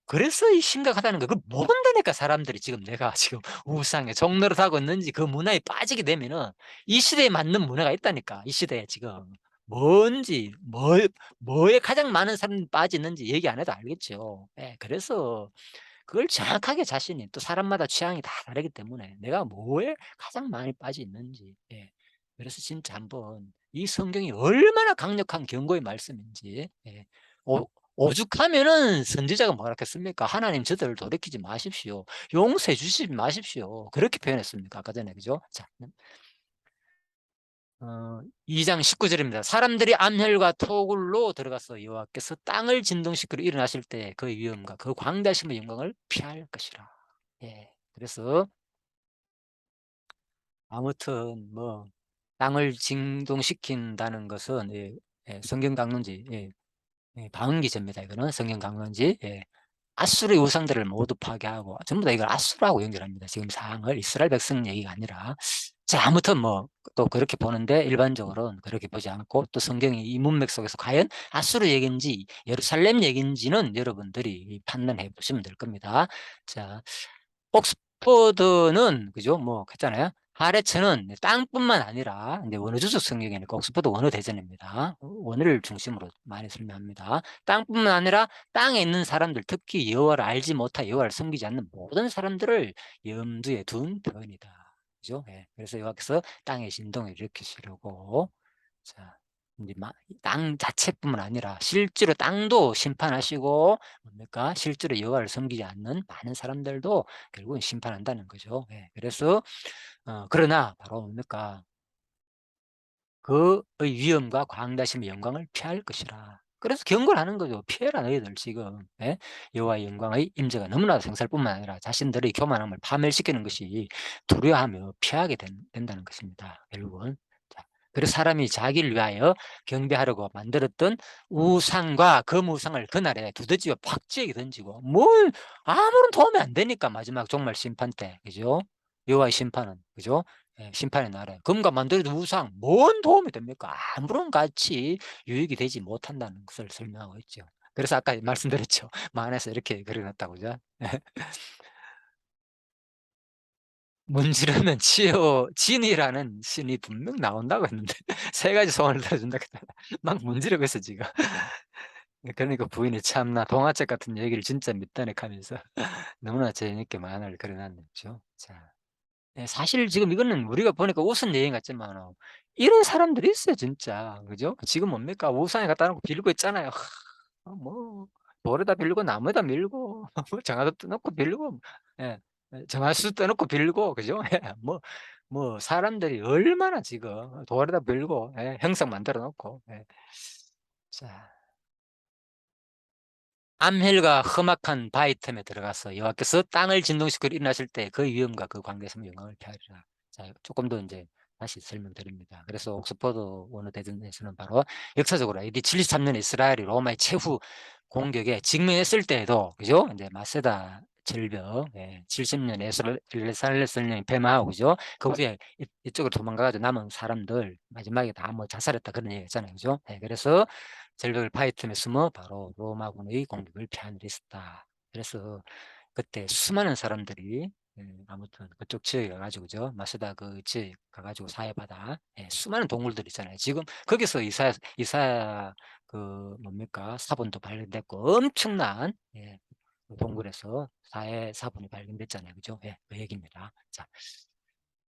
그래서 이 심각하다는 거. 그걸 모른다니까 사람들이 지금 내가 지금 우상에 종노릇하고 있는지 그 문화에 빠지게 되면은 이 시대에 맞는 문화가 있다니까. 이 시대에 지금 뭔지 뭐에 가장 많은 사람이 빠지는지 얘기 안 해도 알겠죠. 예, 그래서 그걸 정확하게 자신이 또 사람마다 취향이 다 다르기 때문에 내가 뭐에 가장 많이 빠져 있는지. 예. 그래서 진짜 한번 이 성경이 얼마나 강력한 경고의 말씀인지. 예. 오죽하면은 선지자가 뭐라 했습니까? 하나님 저들을 돌이키지 마십시오. 용서해 주시지 마십시오. 그렇게 표현했습니까? 아까 전에 그죠? 자, 2장 19절입니다. 사람들이 암혈과 토굴로 들어가서 여호와께서 땅을 진동시키러 일어나실 때 그 위엄과 그 광대하심의 영광을 피할 것이라. 예. 그래서 아무튼 뭐 땅을 진동시킨다는 것은 성경 강론지 방언기제입니다. 이거는 성경 강론지. 아수르의 우상들을 모두 파괴하고 전부 다 이걸 아수르하고 연결합니다. 지금 상황을 이스라엘 백성 얘기가 아니라. 자, 아무튼 뭐 또 그렇게 보는데 일반적으로는 그렇게 보지 않고 또 성경이 이 문맥 속에서 과연 아수르 얘기인지 예루살렘 얘기인지는 여러분들이 판단해 보시면 될 겁니다. 자, 옥스퍼드는 그죠? 뭐 했잖아요. 하레츠는 땅뿐만 아니라 이제 원어주석 성경이니까 옥스퍼드 원어 대전입니다. 원어를 중심으로 많이 설명합니다. 땅뿐만 아니라 땅에 있는 사람들, 특히 여호와를 알지 못하 여호와를 섬기지 않는 모든 사람들을 염두에 둔 표현이다. 그죠? 예. 그래서 여호와께서 땅의 진동을 일으키시려고 자, 이제 땅 자체뿐만 아니라 실제로 땅도 심판하시고 뭡니까? 실제로 여호와를 섬기지 않는 많은 사람들도 결국은 심판한다는 거죠. 예. 그래서 그러나 바로 뭡니까? 그의 위엄과 광대하심의 영광을 피할 것이라. 그래서 경고를 하는 거죠. 피해라 너희들 지금. 예? 여호와의 영광의 임재가 너무나 생살 뿐만 아니라 자신들의 교만함을 파멸시키는 것이 두려워하며 피하게 된다는 것입니다. 결국은. 자, 그래서 사람이 자기를 위하여 경배하려고 만들었던 우상과 거무상을 그날에 두더지와 박쥐에게 던지고 뭘 아무런 도움이 안 되니까 마지막 종말 심판 때. 그죠? 여호와의 심판은. 그죠? 심판의 날에 금과 만들어진 우상 뭔 도움이 됩니까? 아무런 가치 유익이 되지 못한다는 것을 설명하고 있죠. 그래서 아까 말씀드렸죠. 만에서 이렇게 그려놨다고 그죠? 문지르면 진이라는 신이 분명 나온다고 했는데 세 가지 소원을 들어준다 했다가 막 문지르고 있어 지금. 그러니까 부인이 참나 동화책 같은 얘기를 진짜 믿다네 하면서 너무나 재밌게 만화를 그려놨죠. 자. 사실 지금 이거는 우리가 보니까 웃은 얘기 같지만 이런 사람들이 있어요 진짜. 그죠? 지금 뭡니까? 우산에 갖다 놓고 빌고 있잖아요. 뭐 돌에다 빌고 나무에다 밀고 뭐 정화도 떠놓고 빌고 예. 정화수 떠놓고 빌고 그죠? 예. 뭐 사람들이 얼마나 지금 돌에다 빌고 형상 만들어 놓고 자. 암혈과 험악한 바위 틈에 들어가서 여호와께서 땅을 진동시키고 일어나실 때 그 위엄과 그 광대에서 영광을 피하리라. 자, 조금 더 이제 다시 설명드립니다. 그래서 옥스퍼드 원어 대전에서는 바로 역사적으로 AD 73년 이스라엘이 로마의 최후 공격에 직면했을 때에도 그죠? 이제 마세다 절벽, 70년 에스라엘 전쟁이 폐마하고 그죠? 그 후에 이쪽으로 도망가가지고 남은 사람들 마지막에 다 뭐 자살했다 그런 얘기 했잖아요, 그죠? 그래서 절벽을 파이틈에 숨어 바로 로마군의 공격을 피한 일이 있었다. 그래서 그때 수많은 사람들이 아무튼 그쪽 지역에 가가지고 그죠? 마스다 그 지역 가가지고 사해바다 수많은 동물들 있잖아요. 지금 거기서 이사 그 뭡니까 사본도 발견됐고 엄청난 그 동굴에서 사해 사본이 발견됐잖아요. 그죠? 그 얘기입니다. 자,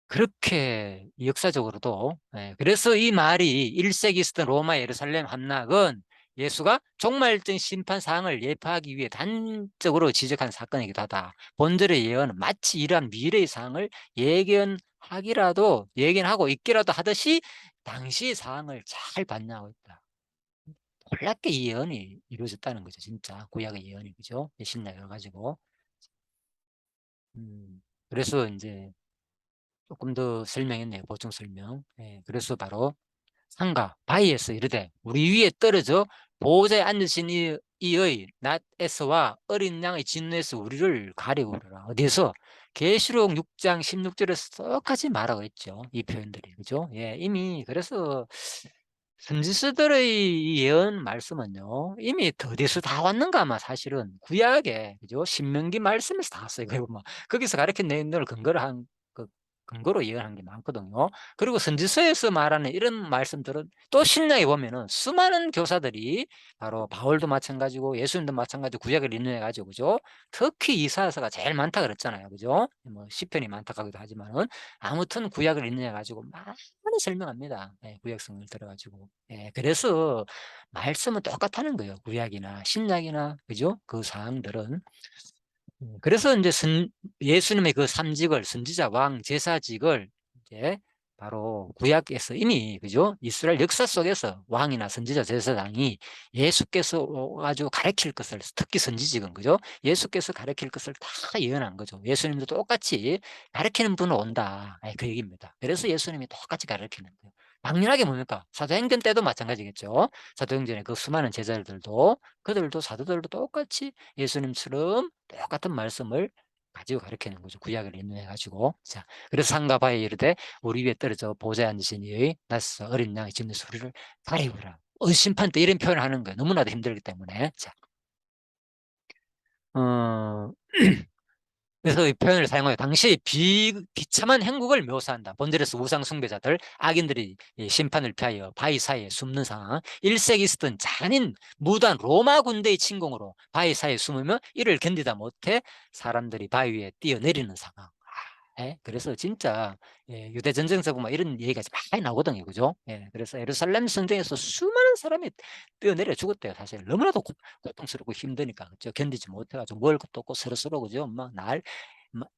그렇게 역사적으로도 그래서 이 말이 1세기 있었던 로마 예루살렘 함락은 예수가 종말적 심판 사항을 예표하기 위해 단적으로 지적한 사건이기도 하다. 본절의 예언은 마치 이러한 미래의 사항을 예견하고 있기라도 하듯이 당시 사항을 잘 반영하고 있다. 놀랍게 이 예언이 이루어졌다는 거죠. 진짜 구약의 예언이 그죠? 신약을 가지고. 그래서 이제 조금 더 설명했네요. 보충 설명. 그래서 바로 상가 바위에서 이르되 우리 위에 떨어져 보호자에 앉으신 이의 낫에서와 어린 양의 진노에서 우리를 가리우리라. 어디에서? 계시록 6장 16절에서 똑같이 말하고 있죠. 이 표현들이 그죠? 이미 그래서 선지서들의 예언 말씀은요 이미 어디서 다 왔는가 아마 사실은 구약에 그죠? 신명기 말씀에서 다 왔어요. 그리고 뭐 거기서 가르친 내용들을 근거로 한 그 근거로 예언한 게 많거든요. 그리고 선지서에서 말하는 이런 말씀들은 또 신약에 보면은 수많은 교사들이 바로 바울도 마찬가지고 예수님도 마찬가지고 구약을 인용해 가지고 그죠? 특히 이사야서가 제일 많다 그랬잖아요. 그죠? 뭐 시편이 많다 하기도 하지만은 아무튼 구약을 인용해 가지고 많이 설명합니다. 구약 성경을 들어 가지고. 그래서 말씀은 똑같다는 거예요. 구약이나 신약이나 그죠? 그 사항들은 그래서 이제 예수님의 그 삼직을 선지자, 왕, 제사직을 이제 바로 구약에서 이미 그죠? 이스라엘 역사 속에서 왕이나 선지자, 제사장이 예수께서 아주 가르칠 것을 특히 선지직은 그죠? 예수께서 가르칠 것을 다 예언한 거죠. 예수님도 똑같이 가르치는 분은 온다. 그 얘기입니다. 그래서 예수님이 똑같이 가르치는 거예요. 당연하게 뭡니까? 사도행전 때도 마찬가지겠죠. 사도행전에 그 수많은 제자들도 그들도 사도들도 똑같이 예수님처럼 똑같은 말씀을 가지고 가르치는 거죠. 구약을 인용해 가지고. 자, 그래서 상가바에 이르되 우리 위에 떨어져 보좌에 앉으신 이의 낯서 어린 양의 짖는 소리를 가리우라. 심판 때 이런 표현을 하는 거예요. 너무나도 힘들기 때문에. 자, 어, 그래서 이 표현을 사용하여 당시 비참한 행국을 묘사한다. 본절에서 우상 숭배자들, 악인들이 심판을 피하여 바위 사이에 숨는 상황. 1세기 있었던 잔인 무단 로마 군대의 침공으로 바위 사이에 숨으며 이를 견디다 못해 사람들이 바위 위에 뛰어내리는 상황. 그래서 진짜 유대 전쟁에서 보면 이런 얘기가 많이 나오거든요. 그죠? 그래서 예루살렘 전쟁에서 수많은 사람이 뛰어내려 죽었대요. 사실 너무나도 고통스럽고 힘드니까 그죠? 견디지 못해가지고 먹을 것도 없고 서로서로 그죠? 막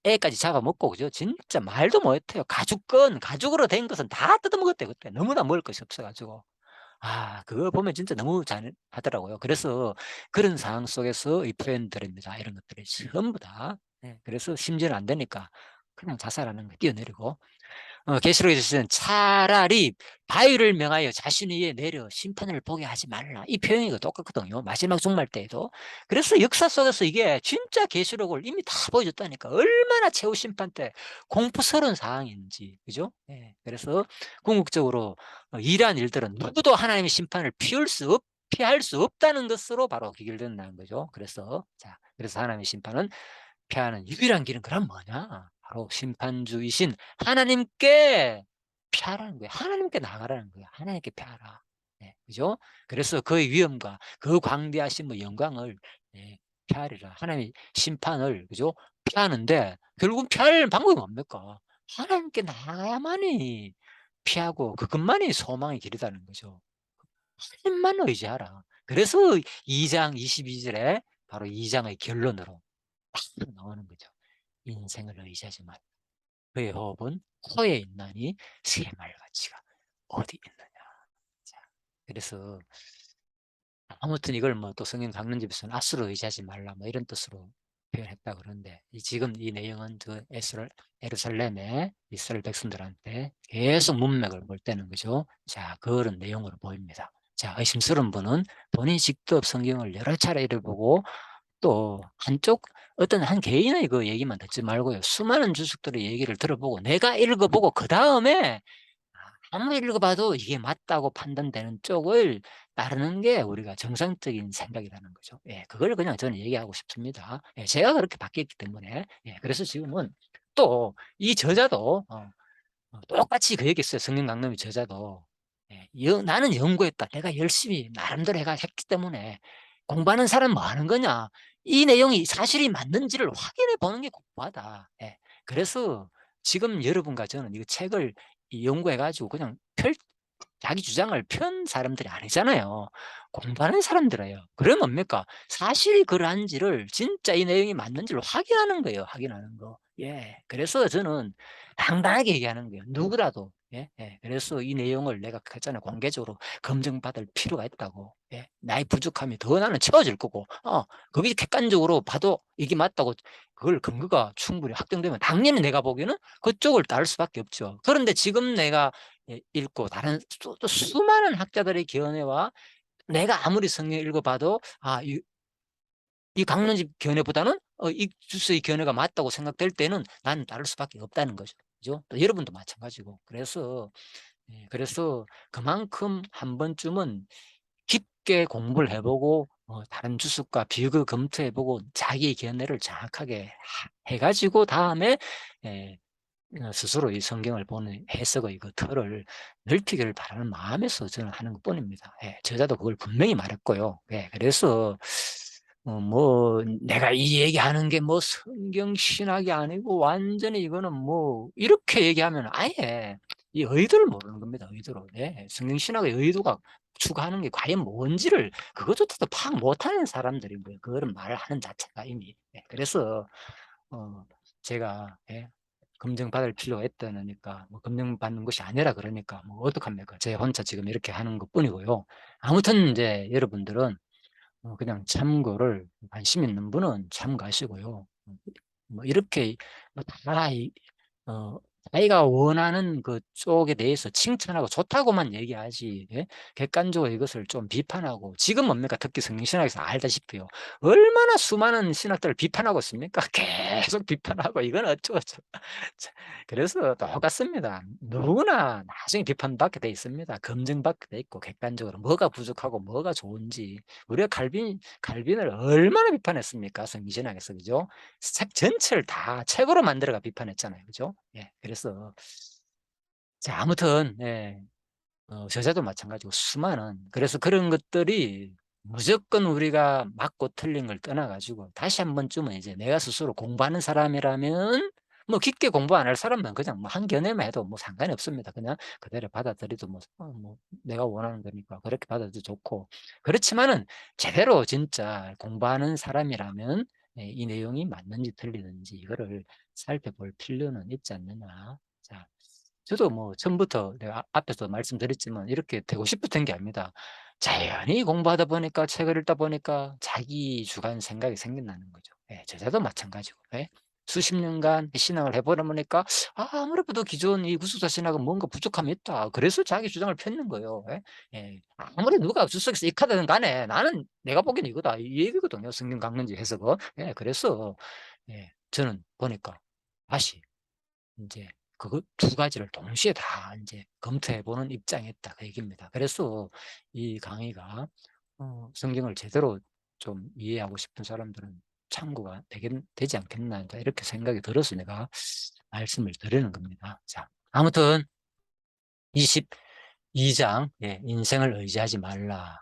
애까지 잡아먹고 그죠? 진짜 말도 못해요. 가죽으로 된 것은 다 뜯어먹었대요. 그때 너무나 먹을 것이 없어가지고. 그거 보면 진짜 너무 잔인하더라고요. 그래서 그런 상황 속에서 이 표현들입니다. 이런 것들이 전부 다. 그래서 심지어는 안 되니까 그냥 자살하는 거 뛰어내리고 계시록에 있으면 차라리 바위를 명하여 자신 위에 내려 심판을 보게 하지 말라. 이 표현이 똑같거든요. 마지막 종말 때에도. 그래서 역사 속에서 이게 진짜 계시록을 이미 다 보여줬다니까. 얼마나 최후 심판 때 공포스러운 상황인지. 그죠? 그래서 궁극적으로 이러한 일들은 누구도 하나님의 심판을 피할 수 없다는 것으로 바로 기결된다는 거죠. 그래서 하나님의 심판은 피하는 유일한 길은 그럼 뭐냐? 바로 심판주이신 하나님께 피하라는 거예요. 하나님께 나가라는 거예요. 하나님께 피하라. 그죠? 그래서 그의 위엄과 그 광대하신 뭐 영광을 피하리라. 하나님의 심판을 그죠? 피하는데 결국은 피할 방법이 뭡니까? 하나님께 나가야만이 피하고 그것만이 소망의 길이라는 거죠. 하나님만 의지하라. 그래서 2장 22절에 바로 2장의 결론으로 딱 나오는 거죠. 인생을 의지하지 말라. 그의 호흡은 코에 있나니 새말같이가 어디 있느냐. 자, 그래서 아무튼 이걸 뭐 또 성경 강론집에서는 아수로 의지하지 말라 뭐 이런 뜻으로 표현했다 그러는데 지금 이 내용은 그 예루살렘의 이스라엘 백성들한테 계속 문맥을 볼 때는 거죠. 자, 그런 내용으로 보입니다. 자, 의심스러운 분은 본인이 직접 성경을 여러 차례 읽어보고 또 어떤 한 개인의 그 얘기만 듣지 말고요. 수많은 주석들의 얘기를 들어보고 내가 읽어보고 그 다음에 아무리 읽어봐도 이게 맞다고 판단되는 쪽을 따르는 게 우리가 정상적인 생각이라는 거죠. 예, 그걸 그냥 저는 얘기하고 싶습니다. 예, 제가 그렇게 바뀌었기 때문에. 예, 그래서 지금은 또 이 저자도 똑같이 그 얘기했어요. 성경 강림의 저자도. 예, 나는 연구했다. 내가 열심히 나름대로 해가 했기 때문에 공부하는 사람 뭐 하는 거냐? 이 내용이 사실이 맞는지를 확인해 보는 게 공부하다. 예, 그래서 지금 여러분과 저는 이 책을 연구해 가지고 그냥 자기 주장을 편 사람들이 아니잖아요. 공부하는 사람들이에요. 그럼 뭡니까? 사실이 그러한지를 진짜 이 내용이 맞는지를 확인하는 거예요. 확인하는 거. 예. 그래서 저는 당당하게 얘기하는 거예요. 누구라도. 예. 예. 그래서 이 내용을 내가 했잖아요. 공개적으로 검증받을 필요가 있다고. 예. 나의 부족함이 더 나는 채워질 거고. 거기 객관적으로 봐도 이게 맞다고 그걸 근거가 충분히 확정되면 당연히 내가 보기에는 그쪽을 따를 수밖에 없죠. 그런데 지금 내가 읽고 다른 또 수많은 학자들의 견해와 내가 아무리 성경 읽어봐도 이 강론집 견해보다는 이 주스의 견해가 맞다고 생각될 때는 나는 따를 수밖에 없다는 거죠. 그죠? 또 여러분도 마찬가지고. 그래서 그래서 그만큼 한 번쯤은 깊게 공부를 해보고 다른 주석과 비교 검토해보고 자기 견해를 정확하게 해가지고 다음에 스스로 이 성경을 보는 해석의 그 틀을 넓히기를 바라는 마음에서 저는 하는 것뿐입니다. 예, 저자도 그걸 분명히 말했고요. 예, 그래서 뭐 내가 이 얘기하는 게 뭐 성경 신학이 아니고 완전히 이거는 뭐 이렇게 얘기하면 아예 이 의도를 모르는 겁니다. 의도를. 예, 성경 신학의 의도가 추구하는 게 과연 뭔지를 그것조차도 파악 못하는 사람들이 뭐 그거를 말하는 자체가 이미. 예, 그래서 어, 제가 검증받을 필요가 있다니까 뭐 검증받는 것이 아니라 그러니까 뭐 어떡합니까? 제 혼자 지금 이렇게 하는 것뿐이고요. 아무튼 이제 여러분들은 그냥 참고를 관심 있는 분은 참고하시고요. 뭐 이렇게 뭐다 어, 자기가 원하는 그 쪽에 대해서 칭찬하고 좋다고만 얘기하지, 예? 객관적으로 이것을 좀 비판하고, 지금 뭡니까? 특히 성경신학에서 알다시피요. 얼마나 수많은 신학들을 비판하고 있습니까? 계속 비판하고, 이건 어쩌고저쩌고. 자, 그래서 똑같습니다. 누구나 나중에 비판받게 돼 있습니다. 검증받게 돼 있고, 객관적으로 뭐가 부족하고 뭐가 좋은지. 우리가 칼빈을 얼마나 비판했습니까? 성경신학에서, 그죠? 책 전체를 다 책으로 만들어가 비판했잖아요. 그죠? 예. 그래서, 자, 아무튼, 저자도 마찬가지고 수많은, 그래서 그런 것들이 무조건 우리가 맞고 틀린 걸 떠나가지고 다시 한 번쯤은 이제 내가 스스로 공부하는 사람이라면 뭐 깊게 공부 안 할 사람은 그냥 뭐 한 견해만 해도 뭐 상관이 없습니다. 그냥 그대로 받아들여도 뭐 내가 원하는 거니까 그렇게 받아도 좋고. 그렇지만은 제대로 진짜 공부하는 사람이라면 이 내용이 맞는지 틀리는지 이거를 살펴볼 필요는 있지 않느냐. 자, 저도 뭐 처음부터 내가 앞에서 말씀드렸지만 이렇게 되고 싶었던 게 아닙니다. 자연히 공부하다 보니까 책을 읽다 보니까 자기 주관 생각이 생겨나는 거죠. 예, 저자도 마찬가지고. 예. 수십 년간 신앙을 해보다 보니까 아무래도 기존 이 구속사 신학은 뭔가 부족함이 있다. 그래서 자기 주장을 폈는 거예요. 예. 예. 아무리 누가 주석에서 익하든 간에 나는 내가 보기엔 이거다. 이 얘기거든요. 성경 강론지 해석은. 예, 그래서 저는 보니까 다시 이제 그거 두 가지를 동시에 다 이제 검토해 보는 입장에 있다 그 얘기입니다. 그래서 이 강의가 성경을 제대로 좀 이해하고 싶은 사람들은 참고가 되지 않겠나 이렇게 생각이 들어서 내가 말씀을 드리는 겁니다. 자, 아무튼 22장 인생을 의지하지 말라.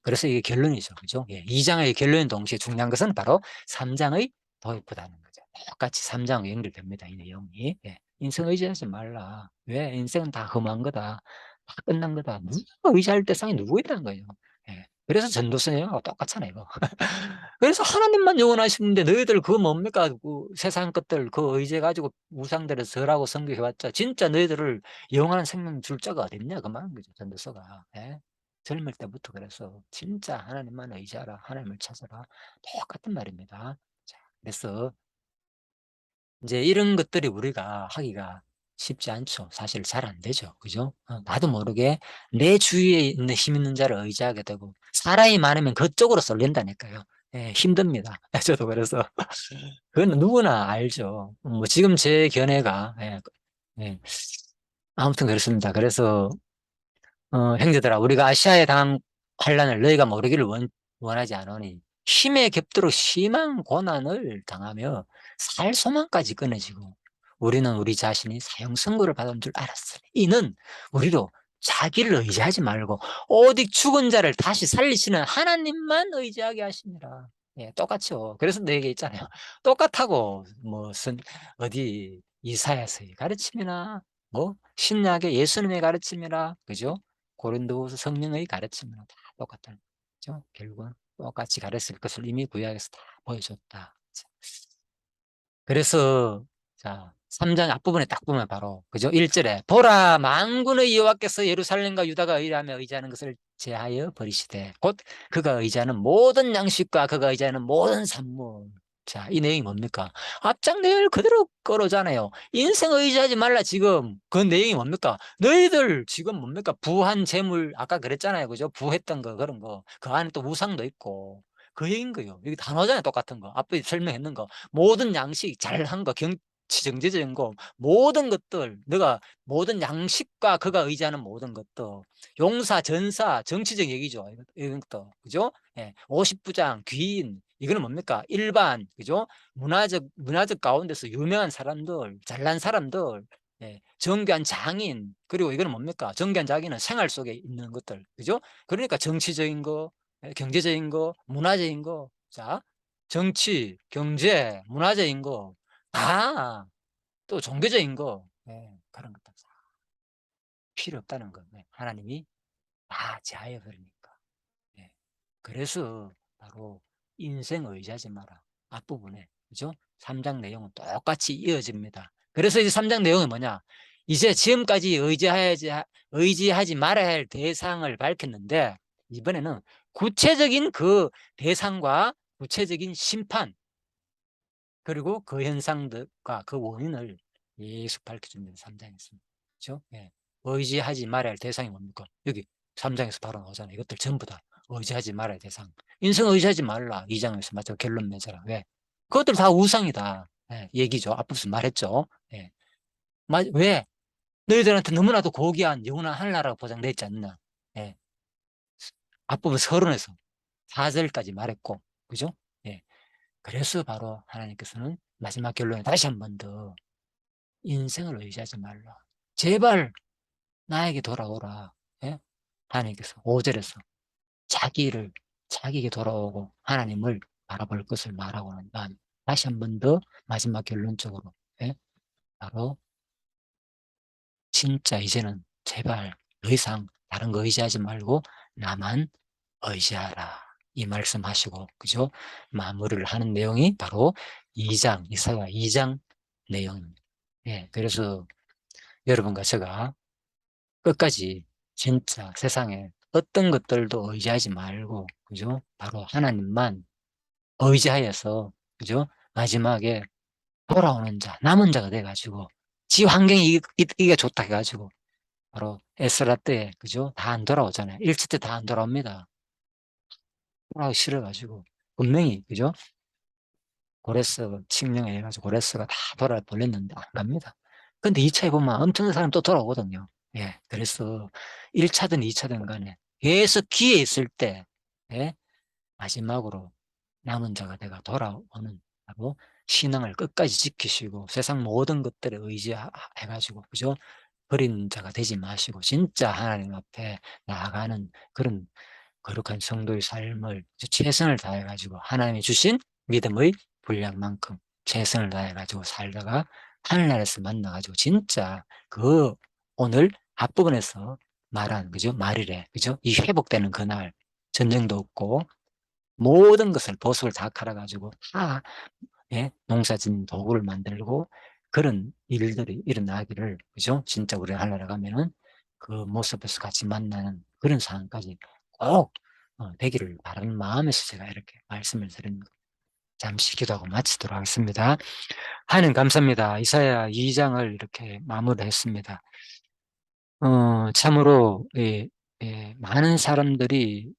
그래서 이게 결론이죠. 그죠? 2장의 결론인 동시에 중요한 것은 바로 3장의 도입부다는 거죠. 똑같이 3장과 연결됩니다. 이 내용이. 인생 의지하지 말라. 왜? 인생은 다 험한 거다. 다 끝난 거다. 누가 의지할 대상이 누구 있다는 거예요. 그래서 전도서네요. 똑같잖아요. 이거. 그래서 하나님만 영원하시는데 너희들 그거 뭡니까? 그 세상 것들 그 의지해 가지고 우상들을 절하고 섬겨해왔자 진짜 너희들을 영원한 생명 줄 자가 어딨냐 그 말인 거죠. 전도서가. 젊을 때부터 그래서 진짜 하나님만 의지하라. 하나님을 찾아라. 똑같은 말입니다. 자, 그래서 이제 이런 것들이 우리가 하기가 쉽지 않죠. 사실 잘 안 되죠. 그죠? 나도 모르게 내 주위에 있는 힘 있는 자를 의지하게 되고 사람이 많으면 그쪽으로 쏠린다니까요. 힘듭니다. 저도 그래서 그건 누구나 알죠. 뭐 지금 제 견해가 예, 아무튼 그렇습니다. 그래서 형제들아, 우리가 아시아에 당한 환란을 너희가 모르기를 원하지 않으니 힘에 겹도록 심한 고난을 당하며 살 소망까지 끊어지고 우리는 우리 자신이 사형 선고를 받은 줄 알았으니 이는 우리로 자기를 의지하지 말고 오직 죽은 자를 다시 살리시는 하나님만 의지하게 하십니다. 예, 똑같죠. 그래서 내 얘기 있잖아요. 똑같다고 무슨 어디 이사야서의 가르침이나 뭐 신약의 예수님의 가르침이나 그죠? 고린도후서 성령의 가르침은 다 똑같다는 거죠. 결국은 똑같이 가르칠 것을 이미 구약에서 다 보여줬다. 그래서 자 3장 앞부분에 딱 보면 바로 그죠? 1절에 보라 만군의 여호와께서 예루살렘과 유다가 의뢰하며 의지하는 것을 제하여 버리시되 곧 그가 의지하는 모든 양식과 그가 의지하는 모든 산물. 자, 이 내용이 뭡니까? 앞장 내용을 그대로 끌어오잖아요. 인생 의지하지 말라. 지금 그 내용이 뭡니까? 너희들 지금 뭡니까? 부한 재물 아까 그랬잖아요. 그죠? 부했던 거 그런 거. 그 안에 또 우상도 있고 그 얘기인 거예요. 여기 단어잖아요. 똑같은 거. 앞에 설명했는 거. 모든 양식 잘한 거, 경치 정제적인 거, 모든 것들, 너가 모든 양식과 그가 의지하는 모든 것들, 용사, 전사, 정치적 얘기죠. 이런 것도, 그죠? 예, 50부장, 귀인, 이거는 뭡니까? 일반, 그죠? 문화적 가운데서 유명한 사람들, 잘난 사람들, 예, 정교한 장인, 그리고 이거는 뭡니까? 정교한 장인은 생활 속에 있는 것들, 그죠? 그러니까 정치적인 거, 예, 경제적인 거, 문화적인 거, 자, 정치, 경제, 문화적인 거, 다, 또 종교적인 거, 예, 그런 것도 다 필요 없다는 거. 예, 하나님이 다 제하여 버리니까. 예. 그래서 바로 인생 의지하지 마라. 앞부분에, 그죠? 3장 내용은 똑같이 이어집니다. 그래서 이제 3장 내용이 뭐냐? 이제 지금까지 의지하지 말아야 할 대상을 밝혔는데, 이번에는 구체적인 그 대상과 구체적인 심판, 그리고 그 현상들과 그 원인을 계속 밝혀줍니다. 3장에서. 그죠? 예. 의지하지 말아야 할 대상이 뭡니까? 여기 3장에서 바로 나오잖아요. 이것들 전부 다 의지하지 말아야 할 대상. 인생 의지하지 말라. 2장에서 맞아 결론 내자라. 왜? 그것들 다 우상이다. 예, 얘기죠. 앞부분 말했죠. 예. 왜? 너희들한테 너무나도 고귀한 영원한 하늘나라가 보장되어 있지 않나. 예. 앞부분 서론에서 4절까지 말했고, 그죠? 예. 그래서 바로 하나님께서는 마지막 결론에 다시 한 번 더 인생을 의지하지 말라. 제발 나에게 돌아오라. 예? 하나님께서 5절에서 자기를 자기에게 돌아오고 하나님을 바라볼 것을 말하고는 다음 다시 한 번 더 마지막 결론적으로 예? 바로 진짜 이제는 제발 더 이상 다른 거 의지하지 말고 나만 의지하라. 이 말씀하시고 그죠? 마무리를 하는 내용이 바로 2장 이사야 2장 내용입니다. 예, 그래서 여러분과 제가 끝까지 진짜 세상에 어떤 것들도 의지하지 말고, 그죠? 바로 하나님만 의지하여서, 그죠? 마지막에 돌아오는 자, 남은 자가 돼가지고, 지 환경이 이게 좋다 해가지고, 바로 에스라 때, 그죠? 다 안 돌아오잖아요. 일치 때 다 안 돌아옵니다. 돌아오기 싫어가지고, 분명히, 그죠? 고레스 칙령에 해가지고 고레스가 다 돌아버렸는데 안 갑니다. 근데 2차에 보면 엄청난 사람 또 돌아오거든요. 예. 그래서 1차든 2차든 간에 계속 기회 있을 때, 예. 마지막으로 남은 자가 내가 돌아오는 하고 신앙을 끝까지 지키시고 세상 모든 것들에 의지해가지고, 그죠? 버린 자가 되지 마시고 진짜 하나님 앞에 나아가는 그런 거룩한 성도의 삶을 최선을 다해가지고 하나님이 주신 믿음의 분량만큼 최선을 다해가지고 살다가 하늘나라에서 만나가지고 진짜 그 오늘 앞부분에서 말한 그죠? 말이래 그죠? 이 회복되는 그날 전쟁도 없고 모든 것을 보석을 다 갈아가지고 다 예? 농사짓는 도구를 만들고 그런 일들이 일어나기를 그죠? 진짜 우리 하늘나라 가면은 그 모습에서 같이 만나는 그런 상황까지 꼭 되기를 바라는 마음에서 제가 이렇게 말씀을 드립니다. 잠시 기도하고 마치도록 하겠습니다. 하나님 감사합니다. 이사야 2장을 이렇게 마무리했습니다. 참으로 많은 사람들이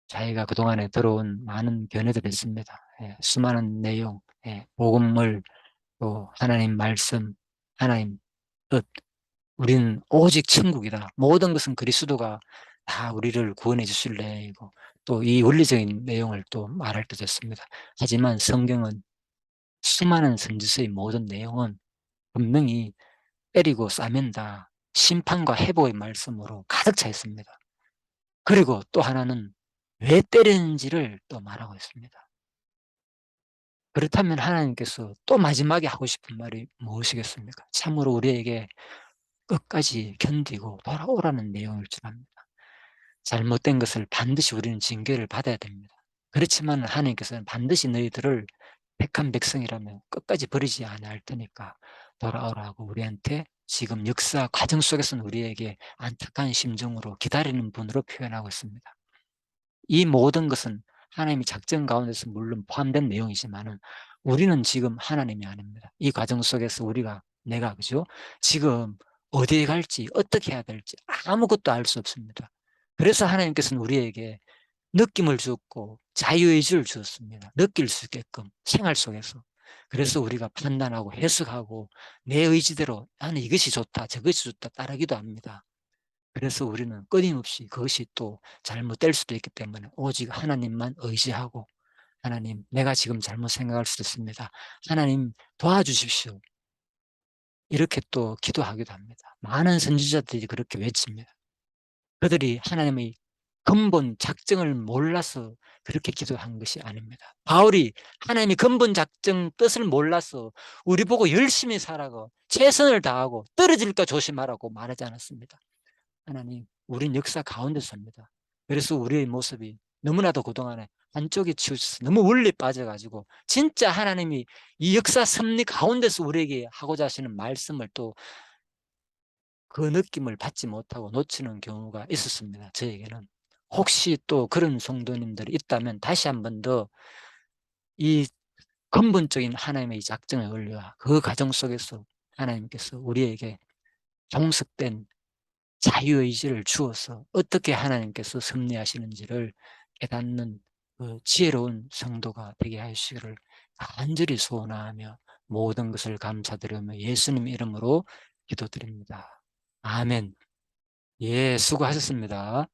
자기가 그동안에 들어온 많은 견해들이 있습니다. 수많은 내용, 복음을 또 하나님 말씀, 하나님 뜻 우리는 오직 천국이다. 모든 것은 그리스도가 다 우리를 구원해 주실래. 이고 또 이 원리적인 내용을 또 말할 때 됐습니다. 하지만 성경은 수많은 선지서의 모든 내용은 분명히 때리고 싸맨다. 심판과 회복의 말씀으로 가득 차 있습니다. 그리고 또 하나는 왜 때리는지를 또 말하고 있습니다. 그렇다면 하나님께서 또 마지막에 하고 싶은 말이 무엇이겠습니까? 참으로 우리에게 끝까지 견디고 돌아오라는 내용일 줄 압니다. 잘못된 것을 반드시 우리는 징계를 받아야 됩니다. 그렇지만 하나님께서는 반드시 너희들을 택한 백성이라면 끝까지 버리지 않을 테니까 돌아오라고 우리한테 지금 역사 과정 속에서는 우리에게 안타까운 심정으로 기다리는 분으로 표현하고 있습니다. 이 모든 것은 하나님의 작전 가운데서 물론 포함된 내용이지만은 우리는 지금 하나님이 아닙니다. 이 과정 속에서 내가 그죠? 지금 어디에 갈지 어떻게 해야 될지 아무것도 알 수 없습니다. 그래서 하나님께서는 우리에게 느낌을 주었고 자유의지를 주었습니다. 느낄 수 있게끔 생활 속에서. 그래서 우리가 판단하고 해석하고 내 의지대로 나는 이것이 좋다 저것이 좋다 따르기도 합니다. 그래서 우리는 끊임없이 그것이 또 잘못될 수도 있기 때문에 오직 하나님만 의지하고 하나님 내가 지금 잘못 생각할 수도 있습니다. 하나님 도와주십시오. 이렇게 또 기도하기도 합니다. 많은 선지자들이 그렇게 외칩니다. 그들이 하나님의 근본 작정을 몰라서 그렇게 기도한 것이 아닙니다. 바울이 하나님의 근본 작정 뜻을 몰라서 우리 보고 열심히 살아고 최선을 다하고 떨어질까 조심하라고 말하지 않았습니다. 하나님, 우린 역사 가운데 삽니다. 그래서 우리의 모습이 너무나도 그동안에 한쪽에 치우쳐서 너무 원리 빠져가지고 진짜 하나님이 이 역사 섭리 가운데서 우리에게 하고자 하시는 말씀을 또 그 느낌을 받지 못하고 놓치는 경우가 있었습니다. 저에게는. 혹시 또 그런 성도님들이 있다면 다시 한 번 더 이 근본적인 하나님의 작정의 원리와 그 과정 속에서 하나님께서 우리에게 종속된 자유의지를 주어서 어떻게 하나님께서 섭리하시는지를 깨닫는 그 지혜로운 성도가 되게 하시기를 간절히 소원하며 모든 것을 감사드리며 예수님 이름으로 기도드립니다. 아멘. 예, 수고하셨습니다.